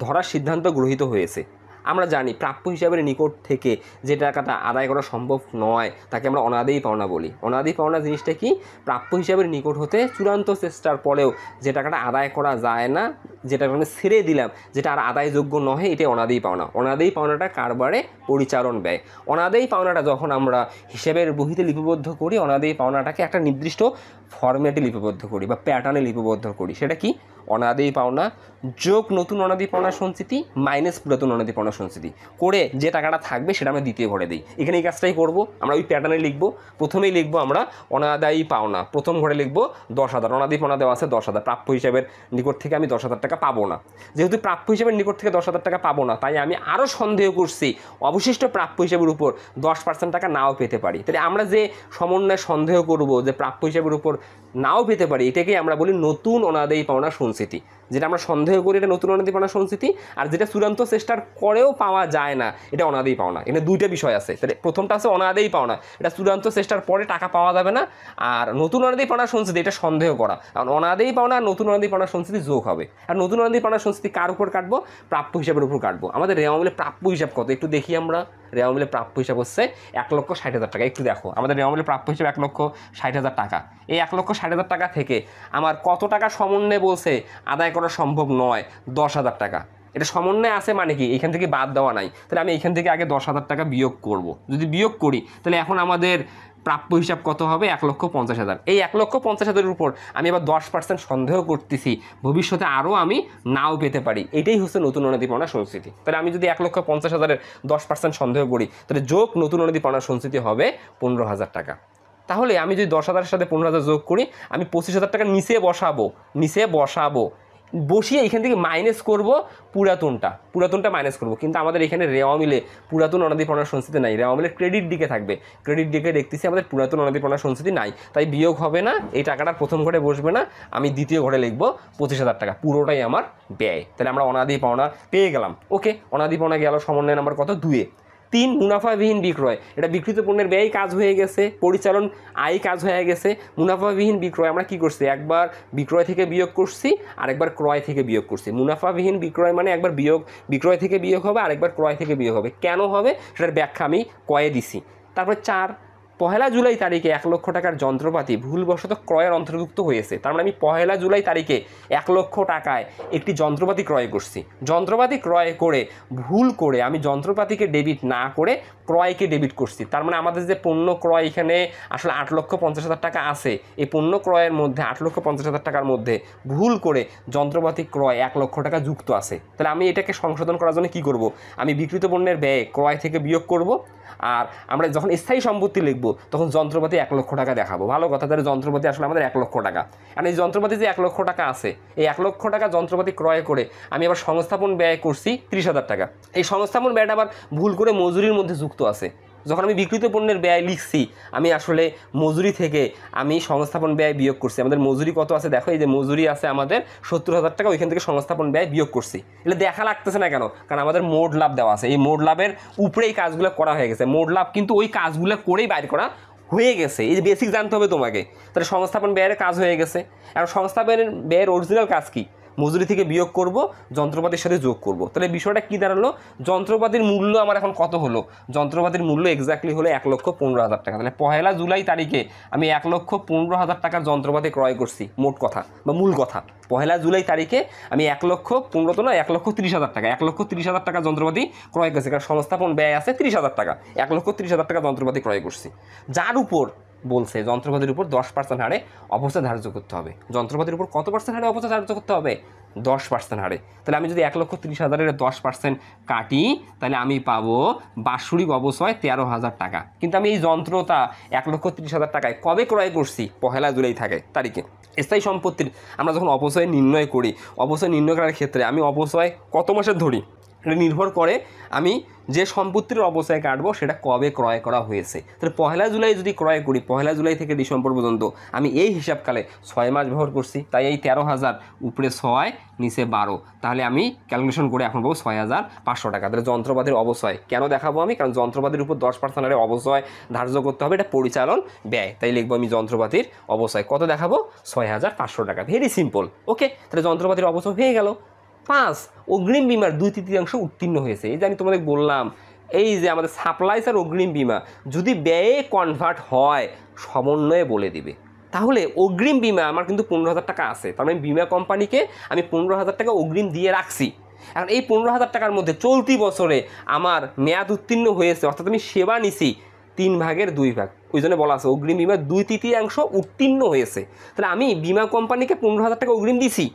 ধরার সিদ্ধান্ত গৃহীত হয়েছে। আমরা জানি প্রাপ্য হিসাবের নিকট থেকে যে টাকাটা আদায় করা সম্ভব নয় তাকে আমরা অনাদায়ী পাওনা বলি। অনাদায়ী পাওনা জিনিসটা কি? প্রাপ্য হিসাবের নিকট হতে চূড়ান্ত চেষ্টার পরেও যে টাকাটা আদায় করা যায় না, যেটা মানে ছেড়ে দিলাম, যেটা আর আদায়যোগ্য নয়, এটাই অনাদায়ী পাওনা। অনাদায়ী পাওনাটা কারবারে পরিচালন ব্যয়। অনাদায়ী পাওনাটা যখন আমরা হিসাবের বহিতে লিপিবদ্ধ করি, অনাদায়ী পাওনাটাকে একটা নির্দিষ্ট ফরম্যাটে লিপিবদ্ধ করি বা প্যাটার্নে লিপিবদ্ধ করি। সেটা কি? অনাদায়ী পাওনা যোগ নতুন অনাদায়ী পাওনা সঞ্চিতি মাইনাস পুরাতন অনাদায়ী পাওনা সঞ্চিতি করে যে টাকাটা থাকবে সেটা আমরা দ্বিতীয় ঘরে দিই। এখানে এই কাজটাই করব, আমরা ওই প্যাটার্নে লিখবো। প্রথমেই লিখবো আমরা অনাদায়ী পাওনা, প্রথম ঘরে লিখবো 10,000। অনাদায়ী পাওনা দেওয়া আছে 10,000, প্রাপ্য হিসাবের নিকট থেকে আমি 10,000 টাকা পাবো না। যেহেতু প্রাপ্য হিসাবের নিকট থেকে 10,000 টাকা পাবো না, তাই আমি আরও সন্দেহ করছি অবশিষ্ট প্রাপ্য হিসাবের উপর 10% টাকা নাও পেতে পারি। তাহলে আমরা যে সমন্বয়ে সন্দেহ করব যে প্রাপ্য হিসাবের উপর নাও পেতে পারি, এটাকেই আমরা বলি নতুন অনাদায়ী পাওনা সঞ্চিতি। যেটা আমরা সন্দেহ করি এটা নতুন অনাদায়ী পাওনা সঞ্চিতি, আর যেটা চূড়ান্ত চেষ্টার পরেও পাওয়া যায় না এটা অনাদায়ী পাওনা। এখানে দুইটা বিষয় আছে। তাহলে প্রথমটা আছে অনাদায়ী পাওনা, এটা চূড়ান্ত চেষ্টার পরে টাকা পাওয়া যাবে না। আর নতুন অনাদায়ী পাওনা সঞ্চিতি, এটা সন্দেহ করা। কারণ অনাদায়ী পাওনা আর নতুন অনাদায়ী পাওনা সঞ্চিতি যোগ হবে। আর নতুন অনাদায়ী পাওনা সঞ্চিতি কার উপর কাটবো? প্রাপ্য হিসাবের উপর কাটবো। আমাদের রেওয়া মিলে প্রাপ্য হিসাব কত একটু দেখি আমরা। রেওয়া মিলে প্রাপ্য হিসাব হচ্ছে 1,60,000 টাকা। একটু দেখো আমাদের রেওয়া মিলে প্রাপ্য হিসাব 1,60,000 টাকা। এই 1,60,000 টাকা থেকে আমার কত টাকা সমন্বয়ে বলছে আদায় করা সম্ভব নয়? 10,000 টাকা। এটা সমন্বয় আছে মানে কি এখান থেকে বাদ দেওয়া নাই। তাহলে আমি এখান থেকে আগে 10,000 টাকা বিয়োগ করব। যদি বিয়োগ করি তাহলে এখন আমাদের প্রাপ্য হিসাব কত হবে? 1,50,000। এই 1,50,000-এর উপর আমি আবার 10% সন্দেহ করতেছি ভবিষ্যতে আরও আমি নাও পেতে পারি। এটাই হচ্ছে নতুন অনাদায়ী পাওনা সঞ্চিতি। তাহলে আমি যদি 1,50,000-এর 10% সন্দেহ করি তাহলে যোগ নতুন অনাদায়ী পাওনা সঞ্চিতি হবে 15,000 টাকা। তাহলে আমি যদি 10,000-এর সাথে 15,000 যোগ করি, আমি 25,000 টাকা নিচে বসাবো। বসিয়ে এখান থেকে মাইনাস করব পুরাতনটা মাইনাস করব। কিন্তু আমাদের এখানে রেওয়া মিলে পুরাতন অনাদায়ী পাওনা সঞ্চিতি নাই, রেওয়া মিলে ক্রেডিট দিকে থাকবে। ক্রেডিট দিকে দেখতেছি আমাদের পুরাতন অনাদায়ী পাওনা সঞ্চিতি নাই, তাই বিয়োগ হবে না। এই টাকাটা প্রথম ঘরে বসবে না, আমি দ্বিতীয় ঘরে লিখবো 25,000 টাকা, পুরোটাই আমার ব্যয়। তাহলে আমরা অনাদায়ী পাওনা পেয়ে গেলাম। ওকে, অনাদায়ী পাওনা গেল। সমন্বয় নাম্বার কত? 2-এ। 3 মুনাফাবিহীন বিক্রয়, এটা বিক্রিত পণ্যের ব্যয় কাজ হয়ে গেছে, পরিচালন আয় কাজ হয়ে গেছে। মুনাফাবিহীন বিক্রয় আমরা কি করছি? একবার বিক্রয় থেকে বিয়োগ করছি, আরেকবার ক্রয় থেকে বিয়োগ করছি। মুনাফাবিহীন বিক্রয় মানে একবার বিক্রয় থেকে বিয়োগ হবে, আরেকবার ক্রয় থেকে বিয়োগ হবে। কেন হবে সেটার ব্যাখ্যা আমি কয়ে দিছি। তারপর 4 1 জুলাই তারিখে 1 লক্ষ টাকার যন্ত্রপাতি ভুলবশত ক্রয়ের অন্তর্ভুক্ত হয়েছে। তার মানে আমি 1 জুলাই তারিখে 1 লক্ষ টাকায় একটি যন্ত্রপাতি ক্রয় করছি। যন্ত্রপাতি ক্রয় করে ভুল করে আমি যন্ত্রপাতিকে ডেবিট না করে ক্রয়কে ডেবিট করছি। তার মানে আমাদের যে পণ্য ক্রয় এখানে আসলে 8,50,000 টাকা আছে, এই পণ্য ক্রয়ের মধ্যে 8,50,000 টাকার মধ্যে ভুল করে যন্ত্রপাতি ক্রয় 1 লক্ষ টাকা যুক্ত আছে। তাহলে আমি এটাকে সংশোধন করার জন্য কী করব, আমি বিক্রিত পণ্যের ব্যয় ক্রয় থেকে বিয়োগ করব, আর আমরা যখন স্থায়ী সম্পত্তি লিখব তখন যন্ত্রপাতি 1 লক্ষ টাকা দেখাবো। ভালো কথা, তাহলে যন্ত্রপাতি আসলে আমাদের 1 লক্ষ টাকা। আর এই যন্ত্রপাতি যে 1 লক্ষ টাকা আছে, এই 1 লক্ষ টাকা যন্ত্রপাতি ক্রয় করে আমি আবার সংস্থাপন ব্যয় করছি 30,000 টাকা। এই সংস্থাপন ব্যয়টা আবার ভুল করে মজুরির মধ্যে যুক্ত আছে। যখন আমি বিক্রিত পণ্যের ব্যয় লিখছি, আমি আসলে মজুরি থেকে আমি সংস্থাপন ব্যয় বিয়োগ করছি। আমাদের মজুরি কত আছে দেখো, এই যে মজুরি আছে আমাদের 70,000 টাকা, ওইখান থেকে সংস্থাপন ব্যয় বিয়োগ করছি। এটা দেখা লাগতেছে না কেন? কারণ আমাদের মোট লাভ দেওয়া আছে, এই মোট লাভের উপরে এই কাজগুলো করা হয়ে গেছে। মোট লাভ কিন্তু ওই কাজগুলো করেই বাইর করা হয়ে গেছে। এই যে বেসিক জানতে হবে তোমাকে। তাহলে সংস্থাপন ব্যয়ের কাজ হয়ে গেছে। আর সংস্থাপনের ব্যয়ের অরিজিনাল কাজ কি? মজুরি থেকে বিয়োগ করব, যন্ত্রপাতির সাথে যোগ করব। তাহলে বিষয়টা কী দাঁড়ালো, যন্ত্রপাতির মূল্য আমার এখন কত হলো? যন্ত্রপাতির মূল্য এক্স্যাক্টলি হলো 1,15,000 টাকা। তাহলে 1 জুলাই তারিখে আমি 1,15,000 টাকার যন্ত্রপাতি ক্রয় করছি। মোট কথা বা মূল কথা, 1 জুলাই তারিখে আমি 1,15,000 তো না, 1,30,000 টাকা, 1,30,000 টাকা যন্ত্রপাতি ক্রয় করছি। কারণ সংস্থাপন ব্যয় আছে 30,000 টাকা, 1,30,000 টাকা যন্ত্রপাতি ক্রয় করছি। যার উপর বলছে যন্ত্রপাতির উপর 10% হারে অপচয় ধার্য করতে হবে। যন্ত্রপাতির উপর কত % হারে অপচয় ধার্য করতে হবে? 10% হারে। তাহলে আমি যদি 1,30,000-এর 10% কাটি, তাহলে আমি পাবো বাৎসরিক অপচয় 13,000 টাকা। কিন্তু আমি এই যন্ত্রটা 1,30,000 টাকায় কবে ক্রয় করছি? 1 জুলাই তারিখে। স্থায়ী সম্পত্তির আমরা যখন অপচয় নির্ণয় করি, অপচয় নির্ণয় করার ক্ষেত্রে আমি অপচয় কত মাসের ধরি, এটা নির্ভর করে আমি যে সম্পত্তির অপচয় কাটবো সেটা কবে ক্রয় করা হয়েছে। তাহলে 1 জুলাই যদি ক্রয় করি, 1 জুলাই থেকে ডিসেম্বর পর্যন্ত আমি এই হিসাবকালে 6 মাস ব্যবহার করছি। তাই এই 13,000 উপরে 6 নিচে 12, তাহলে আমি ক্যালকুলেশন করে এখন পাবো 6,500 টাকা। তাহলে যন্ত্রপাতির অপচয় কেন দেখাবো আমি? কারণ যন্ত্রপাতির উপর 10% হারে অপচয় ধার্য করতে হবে, এটা পরিচালন ব্যয়। তাই লিখবো আমি যন্ত্রপাতির অপচয় কত দেখাবো? 6,500 টাকা। Very simple. ওকে, তাহলে যন্ত্রপাতির অপচয় হয়ে গেল। 5, অগ্রিম বিমার 2/3 উত্তীর্ণ হয়েছে। এই যে আমি তোমাদের বললাম, এই যে আমাদের সাপ্লাইস আর অগ্রিম বিমা যদি ব্যয়ে কনভার্ট হয় সমন্বয়ে বলে দিবে। তাহলে অগ্রিম বিমা আমার কিন্তু 15,000 টাকা আছে, তার মানে বিমা কোম্পানিকে আমি 15,000 টাকা অগ্রিম দিয়ে রাখছি। এখন এই 15,000 টাকার মধ্যে চলতি বছরে আমার মেয়াদ উত্তীর্ণ হয়েছে, অর্থাৎ আমি সেবা নিছি 3/2 ওই জন্য বলা আছে অগ্রিম বিমা 2/3 উত্তীর্ণ হয়েছে। তাহলে আমি বিমা কোম্পানিকে 15,000 টাকা অগ্রিম দিছি,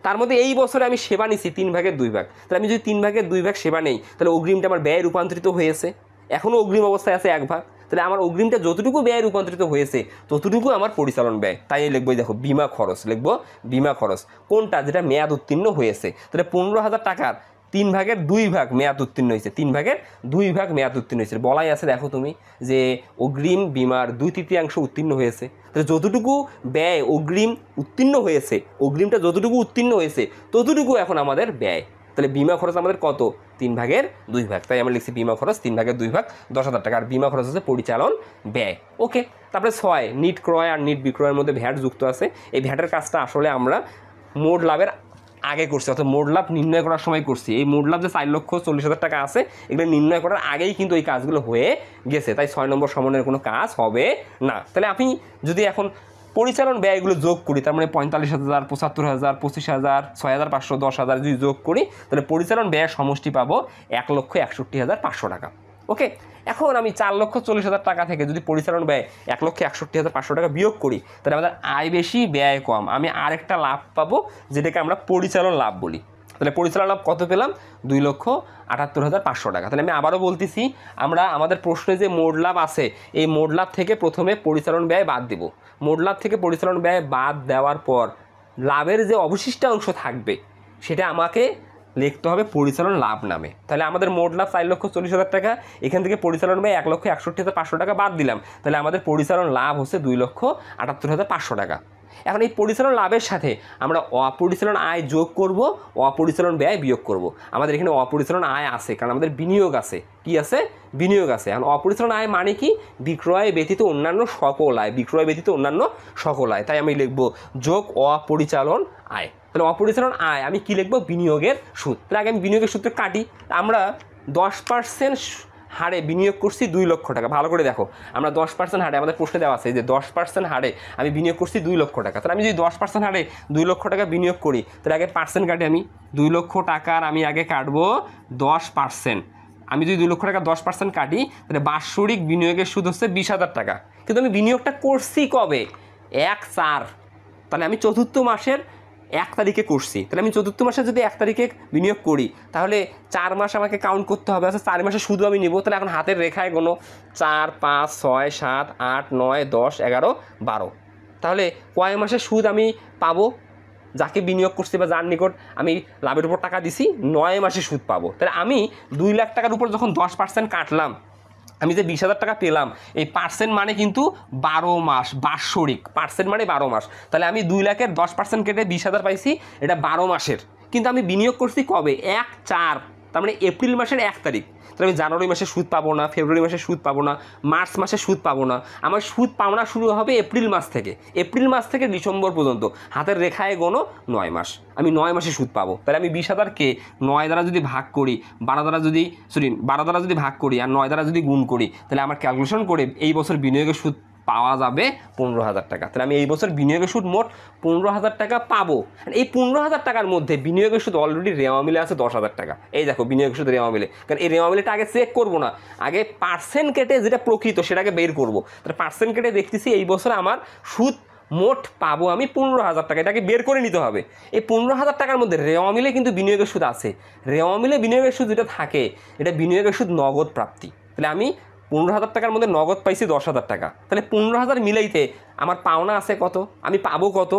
তার মধ্যে এই বছরে আমি সেবা নিছি 3/2। তাহলে আমি যদি 3/2 সেবা নেই, তাহলে অগ্রিমটা আমার ব্যয়ে রূপান্তরিত হয়েছে। এখনও অগ্রিম অবস্থায় আছে 1 ভাগ। তাহলে আমার অগ্রিমটা যতটুকু ব্যয়ে রূপান্তরিত হয়েছে ততটুকু আমার পরিচালন ব্যয়। তাই লিখবো, দেখো বিমা খরচ লিখবো, বিমা খরচ কোনটা? যেটা মেয়াদ উত্তীর্ণ হয়েছে। তাহলে 15,000 টাকার 3/2 মেয়াদ উত্তীর্ণ হয়েছে, 3/2 মেয়াদ উত্তীর্ণ হয়েছে। বলাই আছে দেখো তুমি যে অগ্রিম বিমার 2/3 উত্তীর্ণ হয়েছে। তাহলে যতটুকু ব্যয় অগ্রিম উত্তীর্ণ হয়েছে, অগ্রিমটা যতটুকু উত্তীর্ণ হয়েছে ততটুকু এখন আমাদের ব্যয়। তাহলে বিমা খরচ আমাদের কত? 3/2। তাই আমরা লিখছি বিমা খরচ 3/2, 10,000 টাকা। আর বিমা খরচ হচ্ছে পরিচালন ব্যয়। ওকে, তারপরে 6, নিট ক্রয় আর নিট বিক্রয়ের মধ্যে ভ্যাট যুক্ত আছে। এই ভ্যাটের কাজটা আসলে আমরা মোট লাভের আগে করছি, অর্থাৎ মোট লাভ নির্ণয় করার সময় করছি। এই মোট লাভ যে 4,40,000 টাকা আছে, এগুলো নির্ণয় করার আগেই কিন্তু এই কাজগুলো হয়ে গেছে। তাই 6 নম্বর সমন্বয়ের কোনো কাজ হবে না। তাহলে আমি যদি এখন পরিচালন ব্যয়গুলো যোগ করি, তার মানে 45,000, 75,000, 25,000, 6,500, 10,000 যদি যোগ করি, তাহলে পরিচালন ব্যয়ের সমষ্টি পাবো 1,61,500 টাকা। ওকে, এখন আমি 4,40,000 টাকা থেকে যদি পরিচালন ব্যয় 1,61,500 টাকা বিয়োগ করি, তাহলে আমাদের আয় বেশি ব্যয় কম, আমি আরেকটা লাভ পাবো যেটাকে আমরা পরিচালন লাভ বলি। তাহলে পরিচালন লাভ কত পেলাম? 2,78,500 টাকা। তাহলে আমি আবারও বলতেছি, আমরা আমাদের প্রশ্নে যে মোট লাভ আছে, এই মোট লাভ থেকে প্রথমে পরিচালন ব্যয় বাদ দেব। মোট লাভ থেকে পরিচালন ব্যয় বাদ দেওয়ার পর লাভের যে অবশিষ্ট অংশ থাকবে সেটা আমাকে লিখতে হবে পরিচালন লাভ নামে। তাহলে আমাদের মোট লাভ 4,40,000 টাকা, এখান থেকে পরিচালন ব্যয় 1,61,500 টাকা বাদ দিলাম, তাহলে আমাদের পরিচালন লাভ হচ্ছে 2,78,500 টাকা। এখন এই পরিচালন লাভের সাথে আমরা অপরিচালন আয় যোগ করব, অপরিচালন ব্যয় বিয়োগ করব। আমাদের এখানে অপরিচালন আয় আছে, কারণ আমাদের বিনিয়োগ আছে। কি আছে? বিনিয়োগ আছে। এখন অপরিচালন আয় মানে কি? বিক্রয় ব্যতীত অন্যান্য সকল আয়, বিক্রয় ব্যতীত অন্যান্য সকল আয়। তাই আমি লিখব যোগ অপরিচালন আয়। তাহলে অপরিচালন আয় আমি কি লিখব? বিনিয়োগের সুদ। তাহলে আগে আমি বিনিয়োগের সূত্রে কাটি। আমরা 10% হারে বিনিয়োগ করছি 2 লক্ষ টাকা। ভালো করে দেখো, আমরা 10% হারে, আমাদের প্রশ্নে দেওয়া আছে যে 10% হারে আমি বিনিয়োগ করছি 2 লক্ষ টাকা। তাহলে আমি যদি 10% হারে 2 লক্ষ টাকা বিনিয়োগ করি, তাহলে আগে পার্সেন্ট কাটি। আমি 2 লক্ষ টাকার আমি আগে কাটবো 10%। আমি যদি 2 লক্ষ টাকা 10% কাটি, তাহলে বাৎসরিক বিনিয়োগের সুদ হচ্ছে 20,000 টাকা। কিন্তু আমি বিনিয়োগটা করছি কবে? 1/4। তাহলে আমি চতুর্থ মাসের 1 তারিখে করছি। তাহলে আমি চতুর্থ মাসে যদি 1 তারিখে বিনিয়োগ করি, তাহলে 4 মাস আমাকে কাউন্ট করতে হবে। আচ্ছা 4 মাসে শুধু আমি নিব। তাহলে এখন হাতের রেখায় কোনো 4, 5, 6, 7, 8, 9, 10, 11, 12। তাহলে কয় মাসের সুদ আমি পাবো? যাকে বিনিয়োগ করছি বা যার নিকট আমি লাভের উপর টাকা দিছি, 9 মাসে সুদ পাবো। তাহলে আমি 2 লাখ টাকার উপর যখন 10% কাটলাম, আমি যে 20,000 টাকা পেলাম, এই পার্সেন্ট মানে কিন্তু 12 মাস, বাৎসরিক পার্সেন্ট মানে 12 মাস। তাহলে আমি 2 লাখের 10% কেটে 20,000 পাইছি, এটা 12 মাসের। কিন্তু আমি বিনিয়োগ করছি কবে? 1/4, তার মানে এপ্রিল মাসের 1 তারিখ। তাহলে আমি জানুয়ারি মাসে সুদ পাবো না, ফেব্রুয়ারি মাসে সুদ পাবো না, মার্চ মাসে সুদ পাবো না। আমার সুদ পাওনা শুরু হবে এপ্রিল মাস থেকে। এপ্রিল মাস থেকে ডিসেম্বর পর্যন্ত হাতের রেখায় গোনো 9 মাস। আমি 9 মাসে সুদ পাবো। তাহলে আমি 20,000কে 9 দ্বারা যদি ভাগ করি, 12 দ্বারা যদি ভাগ করি আর 9 দ্বারা যদি গুণ করি, তাহলে আমার ক্যালকুলেশন করে এই বছর বিনিয়োগের সুদ পাওয়া যাবে 15,000 টাকা। তাহলে আমি এই বছর বিনিয়োগের সুদ মোট 15,000 টাকা পাবো। এই 15,000 টাকার মধ্যে বিনিয়োগের সুদ অলরেডি রেওয়া মিলে আছে 10,000 টাকা। এই দেখো বিনিয়োগের সুদ রেওয়া মিলে, কারণ এই রেওয়া মিলেটা আগে চেক করবো না, আগে পার্সেন্ট কেটে যেটা প্রকৃত সেটাকে বের করবো। তাহলে পার্সেন্ট কেটে দেখতেছি এই বছর আমার সুদ মোট পাবো আমি 15,000 টাকা। এটাকে বের করে নিতে হবে। এই 15,000 টাকার মধ্যে রেওয়া মিলে কিন্তু বিনিয়োগের সুদ আছে। রেওয়া মিলে বিনিয়োগের সুদ যেটা থাকে, এটা বিনিয়োগের সুদ নগদ প্রাপ্তি। তাহলে আমি 15,000 টাকার মধ্যে নগদ পাইছি 10,000 টাকা। তাহলে 15,000 মিলাইতে আমার পাওনা আছে কত? আমি পাবো কত?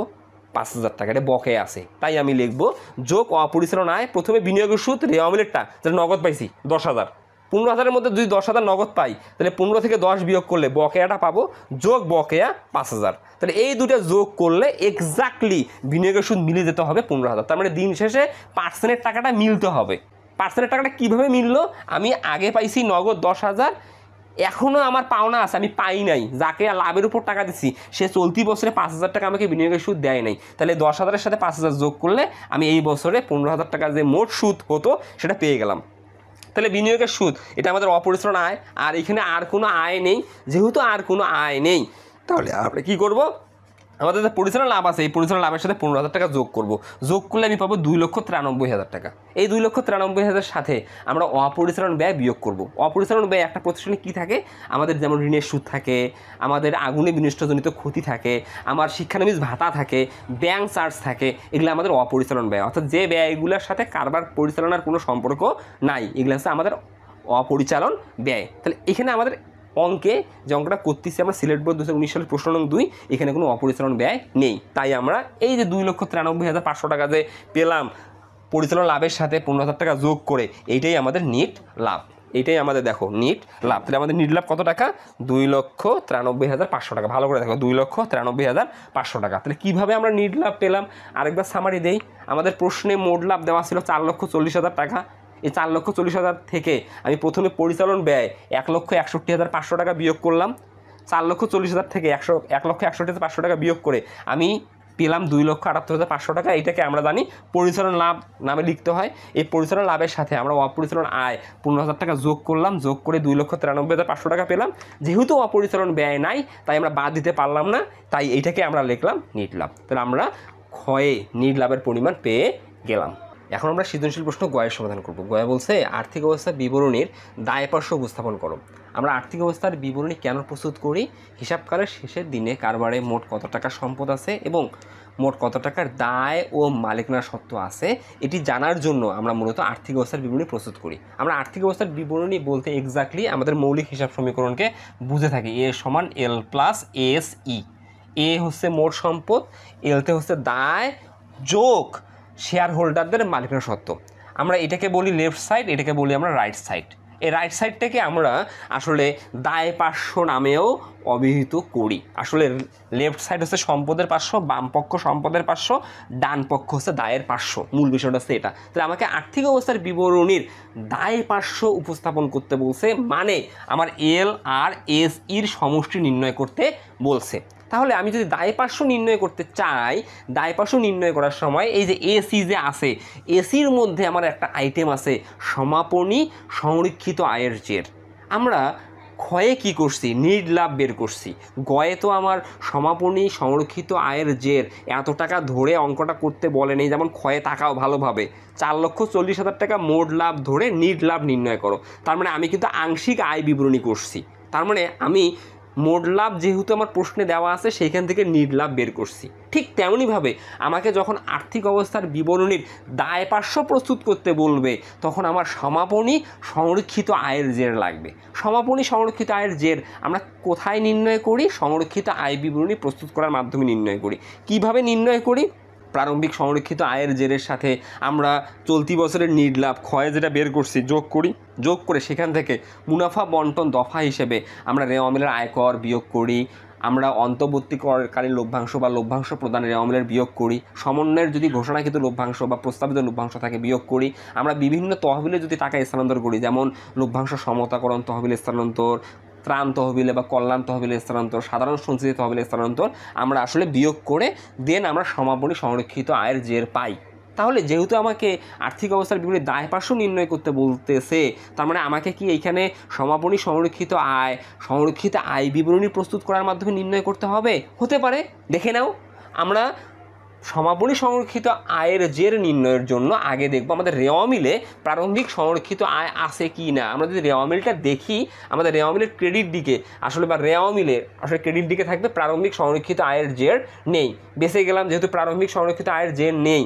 5,000 টাকা। এটা বকে আছে। তাই আমি লিখবো যোগ অপরিচালন আয়, প্রথমে বিনিয়োগের সুদ রেওয়া মিলেরটা যেটা নগদ পাইছি 10,000। 15,000-এর মধ্যে যদি 10,000 নগদ পাই, তাহলে 15 থেকে 10 বিয়োগ করলে বকেয়াটা পাবো, যোগ বকেয়া 5,000। তাহলে এই দুটো যোগ করলে এক্স্যাক্টলি বিনিয়োগের সুদ মিলে যেতে হবে 15,000। তার মানে দিন শেষে পার্সেন্টের টাকাটা মিলতে হবে। পার্সেন্টের টাকাটা কীভাবে মিললো? আমি আগে পাইছি নগদ 10,000, এখনও আমার পাওনা আছে, আমি পাই নাই। যাকে লাভের উপর টাকা দিচ্ছি সে চলতি বছরে 5,000 টাকা আমাকে বিনিয়োগের সুদ দেয় নাই। তাহলে 10,000-এর সাথে 5,000 যোগ করলে আমি এই বছরে 15,000 টাকা যে মোট সুদ হতো সেটা পেয়ে গেলাম। তাহলে বিনিয়োগের সুদ এটা আমাদের অপরিচালন আয়। আর এখানে আর কোনো আয় নেই। যেহেতু আর কোনো আয় নেই, তাহলে আমরা কী করব? আমাদের যে পরিচালন লাভ আছে, এই পরিচালন লাভের সাথে 15,000 টাকা যোগ করব। যোগ করলে আমি পাবো 2,93,000 টাকা। এই 2,93,000 সাথে আমরা অপরিচালন ব্যয় বিয়োগ করব। অপরিচালন ব্যয় একটা প্রতিষ্ঠানে কী থাকে? আমাদের যেমন ঋণের সুদ থাকে, আমাদের আগুনে বিনষ্টজনিত ক্ষতি থাকে, আমার শিক্ষানবিশ ভাতা থাকে, ব্যাংক চার্জ থাকে। এগুলো আমাদের অপরিচালন ব্যয়, অর্থাৎ যে ব্যয়গুলোর সাথে কারবার পরিচালনার কোনো সম্পর্ক নাই, এগুলো হচ্ছে আমাদের অপরিচালন ব্যয়। তাহলে এখানে আমাদের অঙ্কে যে অঙ্কটা করতেছি আমরা সিলেট বোর্ড 2019 সালের প্রশ্ন নং 2, এখানে কোনো অপরিচালন ব্যয় নেই। তাই আমরা এই যে 2,93,500 টাকা যে পেলাম পরিচালন লাভের সাথে 15,000 টাকা যোগ করে, এইটাই আমাদের নিট লাভ। এইটাই আমাদের দেখো নিট লাভ। তাহলে আমাদের নিট লাভ কত টাকা? 2,93,500 টাকা। ভালো করে দেখো 2,93,500 টাকা। তাহলে কীভাবে আমরা নিট লাভ পেলাম আরেকবার সামারি দেই। আমাদের প্রশ্নে মোট লাভ দেওয়া ছিল 4,40,000 টাকা। এই 4,40,000 থেকে আমি প্রথমে পরিচালন ব্যয় 1,61,500 টাকা বিয়োগ করলাম। 4,40,000 থেকে 1,61,500 টাকা বিয়োগ করে আমি পেলাম 2,78,500 টাকা। এটাকে আমরা জানি পরিচালন লাভ নামে লিখতে হয়। এই পরিচালন লাভের সাথে আমরা অপরিচালন আয় 15,000 টাকা যোগ করলাম, যোগ করে 2,93,500 টাকা পেলাম। যেহেতু অপরিচালন ব্যয় নাই, তাই আমরা বাদ দিতে পারলাম না, তাই এইটাকে আমরা লিখলাম নিট লাভ। তাহলে আমরা ক্ষয়ে নিট লাভের পরিমাণ পেয়ে গেলাম। এখন আমরা সৃজনশীল প্রশ্ন গয়ের সমাধান করব। গয়ে বলছে আর্থিক অবস্থার বিবরণীর দায় পার্শ্ব উপস্থাপন করো। আমরা আর্থিক অবস্থার বিবরণী কেন প্রস্তুত করি? হিসাবকালের শেষের দিনে কারবারে মোট কত টাকা সম্পদ আছে এবং মোট কত টাকার দায় ও মালিকানা সত্ত্ব আছে, এটি জানার জন্য আমরা মূলত আর্থিক অবস্থার বিবরণী প্রস্তুত করি। আমরা আর্থিক অবস্থার বিবরণী বলতে এক্স্যাক্টলি আমাদের মৌলিক হিসাব সমীকরণকে বুঝে থাকি। এ সমান এল প্লাস এস ই। এ হচ্ছে মোট সম্পদ, এলতে হচ্ছে দায় যোগ শেয়ার হোল্ডারদের মালিকানা সত্ত্ব। আমরা এটাকে বলি লেফট সাইড, এটাকে বলি আমরা রাইট সাইড। এই রাইট সাইডটাকে আমরা আসলে দায় পার্শ্ব নামেও অভিহিত করি। আসলে লেফট সাইড হচ্ছে সম্পদের পার্শ্ব, বাম পক্ষ সম্পদের পার্শ্ব, ডান পক্ষ হচ্ছে দায়ের পার্শ্ব। মূল বিষয়টা হচ্ছে এটা। তাহলে আমাকে আর্থিক অবস্থার বিবরণীর দায় পার্শ্ব উপস্থাপন করতে বলছে, মানে আমার এল আর এস ইর সমষ্টি নির্ণয় করতে বলছে। তাহলে আমি যদি দায় পার্শ্ব নির্ণয় করতে চাই, দায় পার্শ্ব নির্ণয় করার সময় এই যে এসি যে আছে, এসির মধ্যে আমার একটা আইটেম আছে সমাপনী সংরক্ষিত আয়ের জের। আমরা ক্ষয়ে কি করছি, নিট লাভ বের করছি। গয়ে তো আমার সমাপনী সংরক্ষিত আয়ের জের এত টাকা ধরে অঙ্কটা করতে বলেনি, যেমন ক্ষয়ে তাকাও ভালোভাবে, 4,40,000 টাকা মোট লাভ ধরে নিট লাভ নির্ণয় করো। তার মানে আমি কিন্তু আংশিক আয় বিবরণী করছি। তার মানে আমি মোট লাভ যেহেতু আমার প্রশ্নে দেওয়া আছে সেইখান থেকে নিট লাভ বের করছি। ঠিক তেমনইভাবে আমাকে যখন আর্থিক অবস্থার বিবরণীর দায় পার্শ্ব প্রস্তুত করতে বলবে তখন আমার সমাপনী সংরক্ষিত আয়ের জের লাগবে। সমাপনী সংরক্ষিত আয়ের জের আমরা কোথায় নির্ণয় করি? সংরক্ষিত আয় বিবরণী প্রস্তুত করার মাধ্যমে নির্ণয় করি। কিভাবে নির্ণয় করি? প্রারম্ভিক সংরক্ষিত আয়ের জেরের সাথে আমরা চলতি বছরের নিট লাভ ক্ষয় যেটা বের করছি যোগ করি, যোগ করে সেখান থেকে মুনাফা বন্টন দফা হিসেবে আমরা রেওয়া মিলের আয়কর বিয়োগ করি, আমরা অন্তর্বর্তীকালীন লভ্যাংশ বা লভ্যাংশ প্রদানের রেওয়া মিলের বিয়োগ করি, সমন্বয়ের যদি ঘোষণাকৃত লভ্যাংশ বা প্রস্তাবিত লভ্যাংশ থাকে বিয়োগ করি, আমরা বিভিন্ন তহবিলে যদি টাকা স্থানান্তর করি, যেমন লভ্যাংশ সমতাকরণ তহবিল স্থানান্তর, ত্রাণ তহবিলে বা কল্যাণ তহবিলে স্থানান্তর, সাধারণ সঞ্চিতি তহবিলে স্থানান্তর, আমরা আসলে বিয়োগ করে দেন আমরা সমাপনী সংরক্ষিত আয়ের জের পাই। তাহলে যেহেতু আমাকে আর্থিক অবস্থার বিভিন্ন দায় পার্শ্ব নির্ণয় করতে বলতেছে, তার মানে আমাকে কি এইখানে সমাপনী সংরক্ষিত আয় বিবরণী প্রস্তুত করার মাধ্যমে নির্ণয় করতে হবে? হতে পারে। দেখে নাও, আমরা সমাপনী সংরক্ষিত আয়ের জের নির্ণয়ের জন্য আগে দেখব আমাদের রেওয়া মিলে প্রারম্ভিক সংরক্ষিত আয় আছে কি না। আমরা যদি রেওয়া মিলটা দেখি, আমাদের রেওয়া মিলের ক্রেডিট দিকে আসলে বা রেওয়া মিলের আসলে ক্রেডিট দিকে থাকবে প্রারম্ভিক সংরক্ষিত আয়ের জের নেই। বেঁচে গেলাম, যেহেতু প্রারম্ভিক সংরক্ষিত আয়ের জের নেই,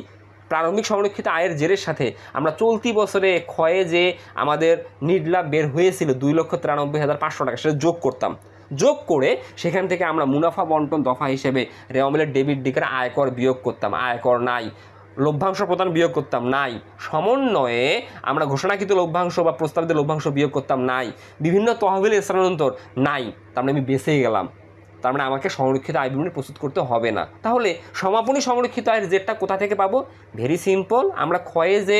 প্রারম্ভিক সংরক্ষিত আয়ের জেরের সাথে আমরা চলতি বছরে ক্ষয়ে যে আমাদের নিট লাভ বের হয়েছিল 2,93,500 টাকা, সেটা যোগ করতাম। যোগ করে সেখান থেকে আমরা মুনাফা বন্টন দফা হিসেবে রেওয়া মিলের ডেবিট দিকের আয়কর বিয়োগ করতাম, আয়কর নাই। লভ্যাংশ প্রদান বিয়োগ করতাম, নাই। সমন্বয়ে আমরা ঘোষণাকৃত লভ্যাংশ বা প্রস্তাবিত লভ্যাংশ বিয়োগ করতাম, নাই। বিভিন্ন তহবিল স্থানান্তর, নাই। তার মানে আমি বেঁচে গেলাম। তার মানে আমাকে সংরক্ষিত আয় বিবরণী প্রস্তুত করতে হবে না। তাহলে সমাপনী সংরক্ষিত আয়ের জেরটা কোথা থেকে পাবো? ভেরি সিম্পল, আমরা ক্ষয়ে যে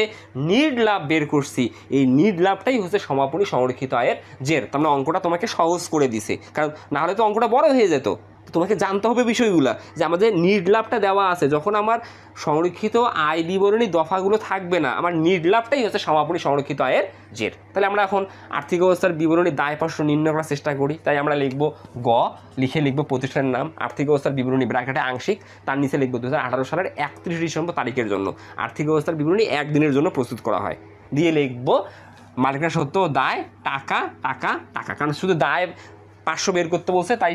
নিট লাভ বের করছি এই নিট লাভটাই হচ্ছে সমাপনী সংরক্ষিত আয়ের জের। তার মানে অঙ্কটা তোমাকে সহজ করে দিছে, কারণ না হলে তো অঙ্কটা বড় হয়ে যেত। তোমাকে জানতে হবে বিষয়গুলো, যে আমাদের নিট লাভটা দেওয়া আছে, যখন আমার সংরক্ষিত আয় বিবরণী দফাগুলো থাকবে না, আমার নিট লাভটাই হচ্ছে সমাপনী সংরক্ষিত আয়ের জের। তাহলে আমরা এখন আর্থিক অবস্থার বিবরণী দায় পার্শ্ব নির্ণয় করার চেষ্টা করি। তাই আমরা লিখব গ, লিখে লিখব প্রতিষ্ঠানের নাম, আর্থিক অবস্থার বিবরণী ব্র্যাকেটে আংশিক, তার নিচে লিখব 2018 সালের 31 ডিসেম্বর তারিখের জন্য আর্থিক অবস্থার বিবরণী একদিনের জন্য প্রস্তুত করা হয়। দিয়ে লিখব মালিকানা সত্ত্ব ও দায়, টাকা টাকা টাকা, কারণ শুধু দায় 500 বের করতে বলছে, তাই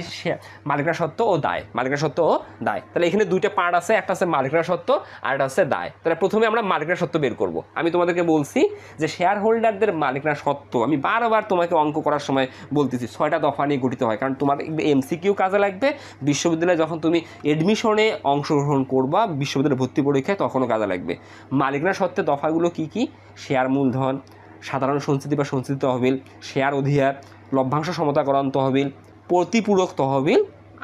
মালিকানা সত্ত্ব ও দায়, মালিকানা সত্ত্ব ও দায়। তাহলে এখানে দুইটা পার্ট আছে, একটা আছে মালিকানা সত্ত্ব আর একটা হচ্ছে দায়। তাহলে প্রথমে আমরা মালিকানা সত্ত্ব বের করব। আমি তোমাদেরকে বলছি যে শেয়ার হোল্ডারদের মালিকানা সত্ত্ব, আমি বারবার তোমাকে অঙ্ক করার সময় বলতেছি 6টা দফা নিয়ে গঠিত হয়, কারণ তোমার এমসিকিউ কাজে লাগবে, বিশ্ববিদ্যালয়ে যখন তুমি এডমিশনে অংশগ্রহণ করবা, বিশ্ববিদ্যালয়ে ভর্তি পরীক্ষায় তখনও কাজে লাগবে। মালিকানা সত্ত্বের দফাগুলো কি কি? শেয়ার মূলধন, সাধারণ সঞ্চিতি বা সঞ্চিতি তহবিল, শেয়ার অধিহার, লভ্যাংশ সমতাকরণ তহবিল, প্রতিপূরক তহবিল,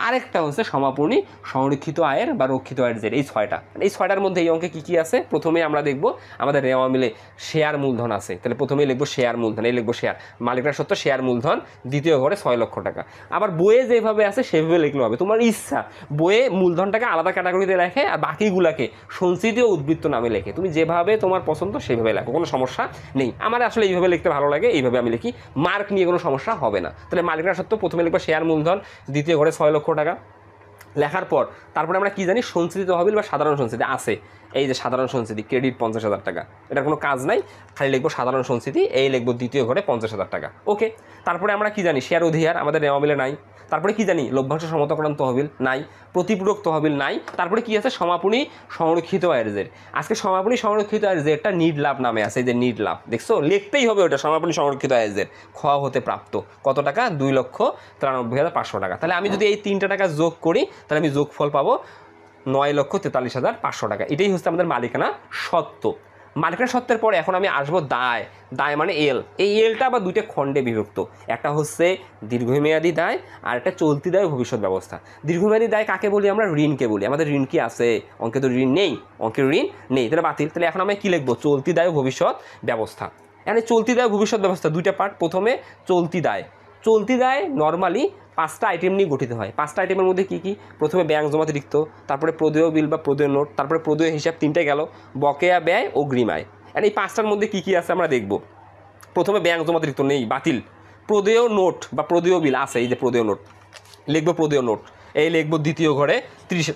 আরেকটা হচ্ছে সমাপনী সংরক্ষিত আয়ের বা রক্ষিত আয়ের জের। এই 6টা, এই 6টার মধ্যে এই অঙ্কে কী কী আছে? প্রথমে আমরা দেখব আমাদের রেওয়া মিলে শেয়ার মূলধন আছে, তাহলে প্রথমেই লিখবো শেয়ার মূলধন, এই লিখবো শেয়ার, মালিকানা সত্ত্ব শেয়ার মূলধন, দ্বিতীয় ঘরে 6 লক্ষ টাকা। আবার বইয়ে যেভাবে আছে সেভাবে লিখলে হবে, তোমার ইচ্ছা। বইয়ে মূলধনটাকে আলাদা ক্যাটাগরিতে লেখে আর বাকিগুলাকে সঞ্চিতি ও উদ্বৃত্ত নামে লেখে, তুমি যেভাবে তোমার পছন্দ সেভাবে লেখো, কোনো সমস্যা নেই। আমার আসলে এইভাবে লিখতে ভালো লাগে, এইভাবে আমি লিখি, মার্ক নিয়ে কোনো সমস্যা হবে না। তাহলে মালিকানা সত্ত্ব প্রথমে লিখবো শেয়ার মূলধন, দ্বিতীয় ঘরে 6 লক্ষ টাকা। লেখার পর তারপরে আমরা কি জানি? সঞ্চিতি তহবিল বা সাধারণ সঞ্চিতি আছে, এই যে সাধারণ সঞ্চিতি, ক্রেডিট 50,000 টাকা, এটার কোনো কাজ নাই, খালি লিখবো সাধারণ সঞ্চিতি, এই লিখবো দ্বিতীয় ঘরে 50,000 টাকা। ওকে, তারপরে আমরা কি জানি? শেয়ার অধিহার আমাদের রেওয়া মিলে নাই। তারপরে কি জানি? লভ্যাংশ সমতাকরণ তহবিল নাই, প্রতিপূরক তহবিল নাই। তারপরে কি আছে? সমাপনী সংরক্ষিত আয়ের জের। আজকে সমাপনী সংরক্ষিত আয়ের জেরটা নিট লাভ নামে আছে, এই যে নিট লাভ, দেখছো? লিখতেই হবে ওটা, সমাপনী সংরক্ষিত আয়ের জের খ হতে প্রাপ্ত কত টাকা? 2,93,500 টাকা। তাহলে আমি যদি এই 3টা টাকা যোগ করি, তাহলে আমি যোগফল পাবো 9,43,500 টাকা। এটাই হচ্ছে আমাদের মালিকানা সত্ত্ব। মালিকানা সত্ত্বের পরে এখন আমি আসবো দায়। দায় মানে এল। এই এলটা আবার দুইটা খণ্ডে বিভক্ত, একটা হচ্ছে দীর্ঘমেয়াদী দায় আর একটা চলতি দায় ভবিষ্যৎ ব্যবস্থা। দীর্ঘমেয়াদী দায় কাকে বলি? আমরা ঋণকে বলি। আমাদের ঋণ কি আছে? অঙ্কে তো ঋণ নেই, অঙ্কের ঋণ নেই, তাহলে বাতিল। তাহলে এখন আমি কি লিখবো? চলতি দায় ভবিষ্যৎ ব্যবস্থা। এখানে চলতি দায় ভবিষ্যৎ ব্যবস্থা দুইটা পার্ট। প্রথমে চলতি দায়। চলতি দায় নর্মালি 5টা আইটেম নিয়ে গঠিত হয়। 5টা আইটেমের মধ্যে কী কী? প্রথমে ব্যাংক জমাতিরিক্ত, তারপরে প্রদেয় বিল বা প্রদেয় নোট, তারপরে প্রদেয় হিসাব, 3টে গেল, বকেয়া ব্যয়, অগ্রিম আয়। আর এই 5টার মধ্যে কী কী আছে আমরা দেখব। প্রথমে ব্যাংক জমাতিরিক্ত নেই, বাতিল। প্রদেয় নোট বা প্রদেয় বিল আছে, এই যে প্রদেয় নোট লিখবো, প্রদেয় নোট এই লিখবো দ্বিতীয় ঘরে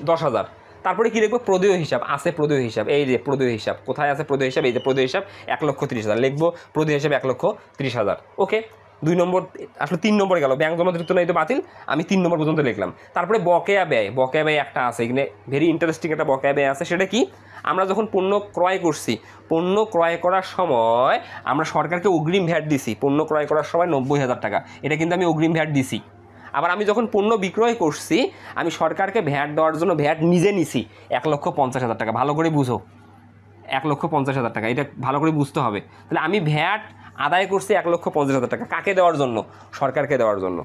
10,000। তারপরে কি লিখবো, প্রদেয় হিসাব আছে, প্রদেয় হিসাব এই যে প্রদেয় হিসাব কোথায় আছে, প্রদেয় হিসাব এই যে প্রদেয় হিসাব 1,30,000 লিখবো, প্রদেয় হিসাব 1,30,000। ওকে, 2 নম্বর আসলে 3 নম্বরে গেল, ব্যাংক জমা দিতে নাই তো বাতিল, আমি 3 নম্বর পর্যন্ত লিখলাম। তারপরে বকেয়া ব্যয়, বকেয়া ব্যয় একটা আছে এখানে, ভেরি ইন্টারেস্টিং একটা বকেয়া ব্যয় আছে। সেটা কি, আমরা যখন পণ্য ক্রয় করছি, পণ্য ক্রয় করার সময় আমরা সরকারকে অগ্রিম ভ্যাট দিছি, পণ্য ক্রয় করার সময় 90,000 টাকা, এটা কিন্তু আমি অগ্রিম ভ্যাট দিছি। আবার আমি যখন পণ্য বিক্রয় করছি, আমি সরকারকে ভ্যাট দেওয়ার জন্য ভ্যাট নিজে নিছি 1,50,000 টাকা। ভালো করে বুঝো, 1,50,000 টাকা, এটা ভালো করে বুঝতে হবে। তাহলে আমি ভ্যাট আদায় করছি 1,50,000 টাকা, কাকে দেওয়ার জন্য, সরকারকে দেওয়ার জন্য।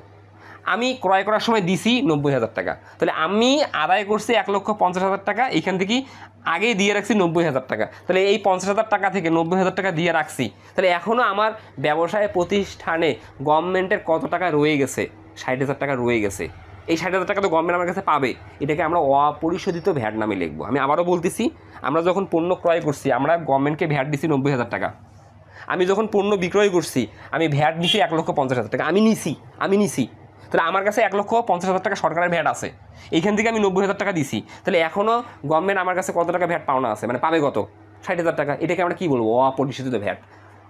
আমি ক্রয় করার সময় দিছি 90,000 টাকা, তাহলে আমি আদায় করছি 1,50,000 টাকা, এইখান থেকে আগেই দিয়ে রাখছি 90,000 টাকা। তাহলে এই 50,000 টাকা থেকে 90,000 টাকা দিয়ে রাখছি, তাহলে এখনও আমার ব্যবসায় প্রতিষ্ঠানে গভর্নমেন্টের কত টাকা রয়ে গেছে, 60,000 টাকা রয়ে গেছে। এই 60,000 টাকা তো গভর্নমেন্ট আমার কাছে পাবে, এটাকে আমরা অপরিশোধিত ভ্যাট নামে লিখবো। আমি আবারও বলতেছি, আমরা যখন পণ্য ক্রয় করছি আমরা গভর্নমেন্টকে ভ্যাট দিছি 90,000 টাকা। আমি যখন পণ্য বিক্রয় করছি আমি ভ্যাট দিছি 1,50,000 টাকা, আমি নিছি। তাহলে আমার কাছে 1,50,000 টাকা সরকারের ভ্যাট আছে, এইখান থেকে আমি 90,000 টাকা দিছি। তাহলে এখনও গভর্নমেন্ট আমার কাছে কত টাকা ভ্যাট পাওনা আছে, মানে পাবে কত, 60,000 টাকা। এটাকে আমরা কী বলবো, অপরিশোধিত ভ্যাট।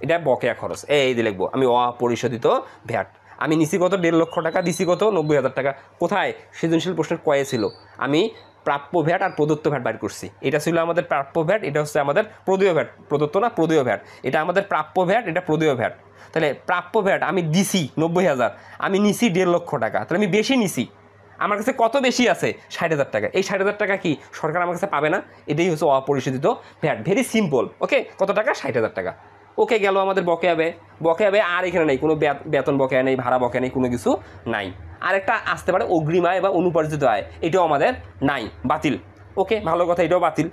এটা বকেয়া খরচ, এই যে লিখবো আমি অপরিশোধিত ভ্যাট। আমি নিছি কত, 1.5 লক্ষ টাকা, দিছি কত, 90,000 টাকা। কোথায়, সৃজনশীল প্রশ্নের কয়ে ছিল, আমি প্রাপ্য ভ্যাট আর প্রদত্ত ভ্যাট বাইর করছি। এটা ছিল আমাদের প্রাপ্য ভ্যাট, এটা হচ্ছে আমাদের প্রদেয় ভ্যাট, প্রদত্ত না প্রদেয় ভ্যাট। এটা আমাদের প্রাপ্য ভ্যাট, এটা প্রদেয় ভ্যাট। তাহলে প্রাপ্য ভ্যাট আমি দিছি 90,000, আমি নিছি 1.5 লক্ষ টাকা, তাহলে আমি বেশি নিছি। আমার কাছে কত বেশি আছে, 60,000 টাকা। এই 60,000 টাকা কি সরকার আমার কাছে পাবে না? এটাই হচ্ছে অপরিশোধিত ভ্যাট, ভেরি সিম্পল। ওকে, কত টাকা, 60,000 টাকা। ওকে, গেল আমাদের বকেয়া ব্যয়। বকেয়া ব্যয় আর এখানে নেই, কোনো বেতন বকেয়া নেই, ভাড়া বকেয়া নেই, কোনো কিছু নাই। আরেকটা আসতে পারে অগ্রিম আয় বা অনুপার্জিত আয়, এটাও আমাদের নাই, বাতিল। ওকে, ভালো কথা, এটাও বাতিল।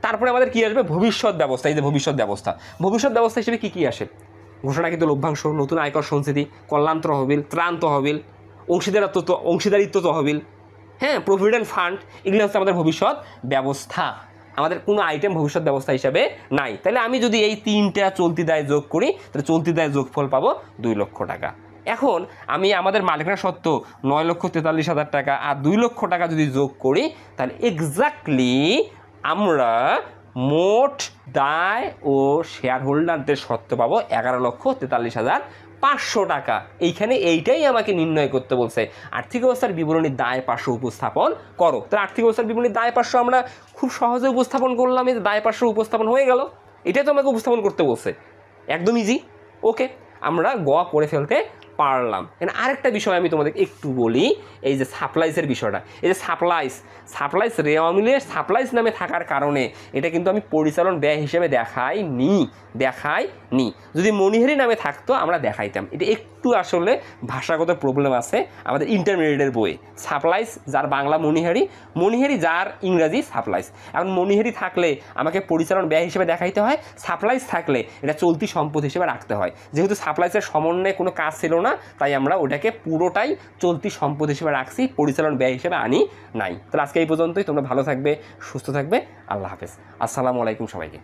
তারপরে আমাদের কী আসবে, ভবিষ্যৎ ব্যবস্থা। এই যে ভবিষ্যৎ ব্যবস্থা, ভবিষ্যৎ ব্যবস্থা হিসেবে কী আসে, ঘোষণাকৃত লভ্যাংশ, নতুন আয়কর সঞ্চিতি, কল্যাণ তহবিল, ত্রাণ তহবিল, অংশীদারিত্ব তহবিল, হ্যাঁ, প্রভিডেন্ট ফান্ড, এগুলো হচ্ছে আমাদের ভবিষ্যৎ ব্যবস্থা। আমাদের কোনো আইটেম ভবিষ্যৎ ব্যবস্থা হিসাবে নাই। তাহলে আমি যদি এই 3টা চলতি দায় যোগ করি, তাহলে চলতি দায় যোগফল পাবো 2 লক্ষ টাকা। এখন আমি আমাদের মালিকানা সত্ত্ব 9,43,000 টাকা আর 2 লক্ষ টাকা যদি যোগ করি, তাহলে এক্স্যাক্টলি আমরা মোট দায় ও শেয়ার হোল্ডারদের সত্ত্ব পাবো 11,43,500 টাকা। এইখানে এইটাই আমাকে নির্ণয় করতে বলছে, আর্থিক অবস্থার বিবরণীর দায় পার্শ্ব উপস্থাপন করো। তাহলে আর্থিক অবস্থার বিবরণীর দায় পার্শ্ব আমরা খুব সহজে উপস্থাপন করলাম, এই দায় পার্শ্ব উপস্থাপন হয়ে গেল। এটাই তো আমাকে উপস্থাপন করতে বলছে, একদম ইজি। ওকে, আমরা করে ফেলতে পারলাম। এখানে আরেকটা বিষয় আমি তোমাদের একটু বলি, এই যে সাপ্লাইসের বিষয়টা। এই যে সাপ্লাইস রেওয়া মিলের সাপ্লাইস নামে থাকার কারণে এটা কিন্তু আমি পরিচালন ব্যয় হিসেবে দেখাইনি। যদি মনিহারি নামে থাকতো আমরা দেখাইতাম। এটা একটু আসলে ভাষাগত প্রবলেম আছে আমাদের ইন্টারমিডিয়েটের বইয়ে। সাপ্লাইস যার বাংলা মনিহারি যার ইংরাজি সাপ্লাইস। এখন মনিহারি থাকলে আমাকে পরিচালন ব্যয় হিসেবে দেখাইতে হয়, সাপ্লাইস থাকলে এটা চলতি সম্পদ হিসেবে রাখতে হয়। যেহেতু সাপ্লাইসের সমন্বয়ে কোনো কাজ ছিল না, তাই আমরা ওটাকে পুরোটাই চলতি সম্পদ হিসেবে রাখছি, পরিচালন ব্যয় হিসেবে আনি নাই। তাহলে আজকে এই পর্যন্তই। তোমরা ভালো থাকবে, সুস্থ থাকবে, আল্লাহ হাফেজ, আসসালামু আলাইকুম সবাইকে।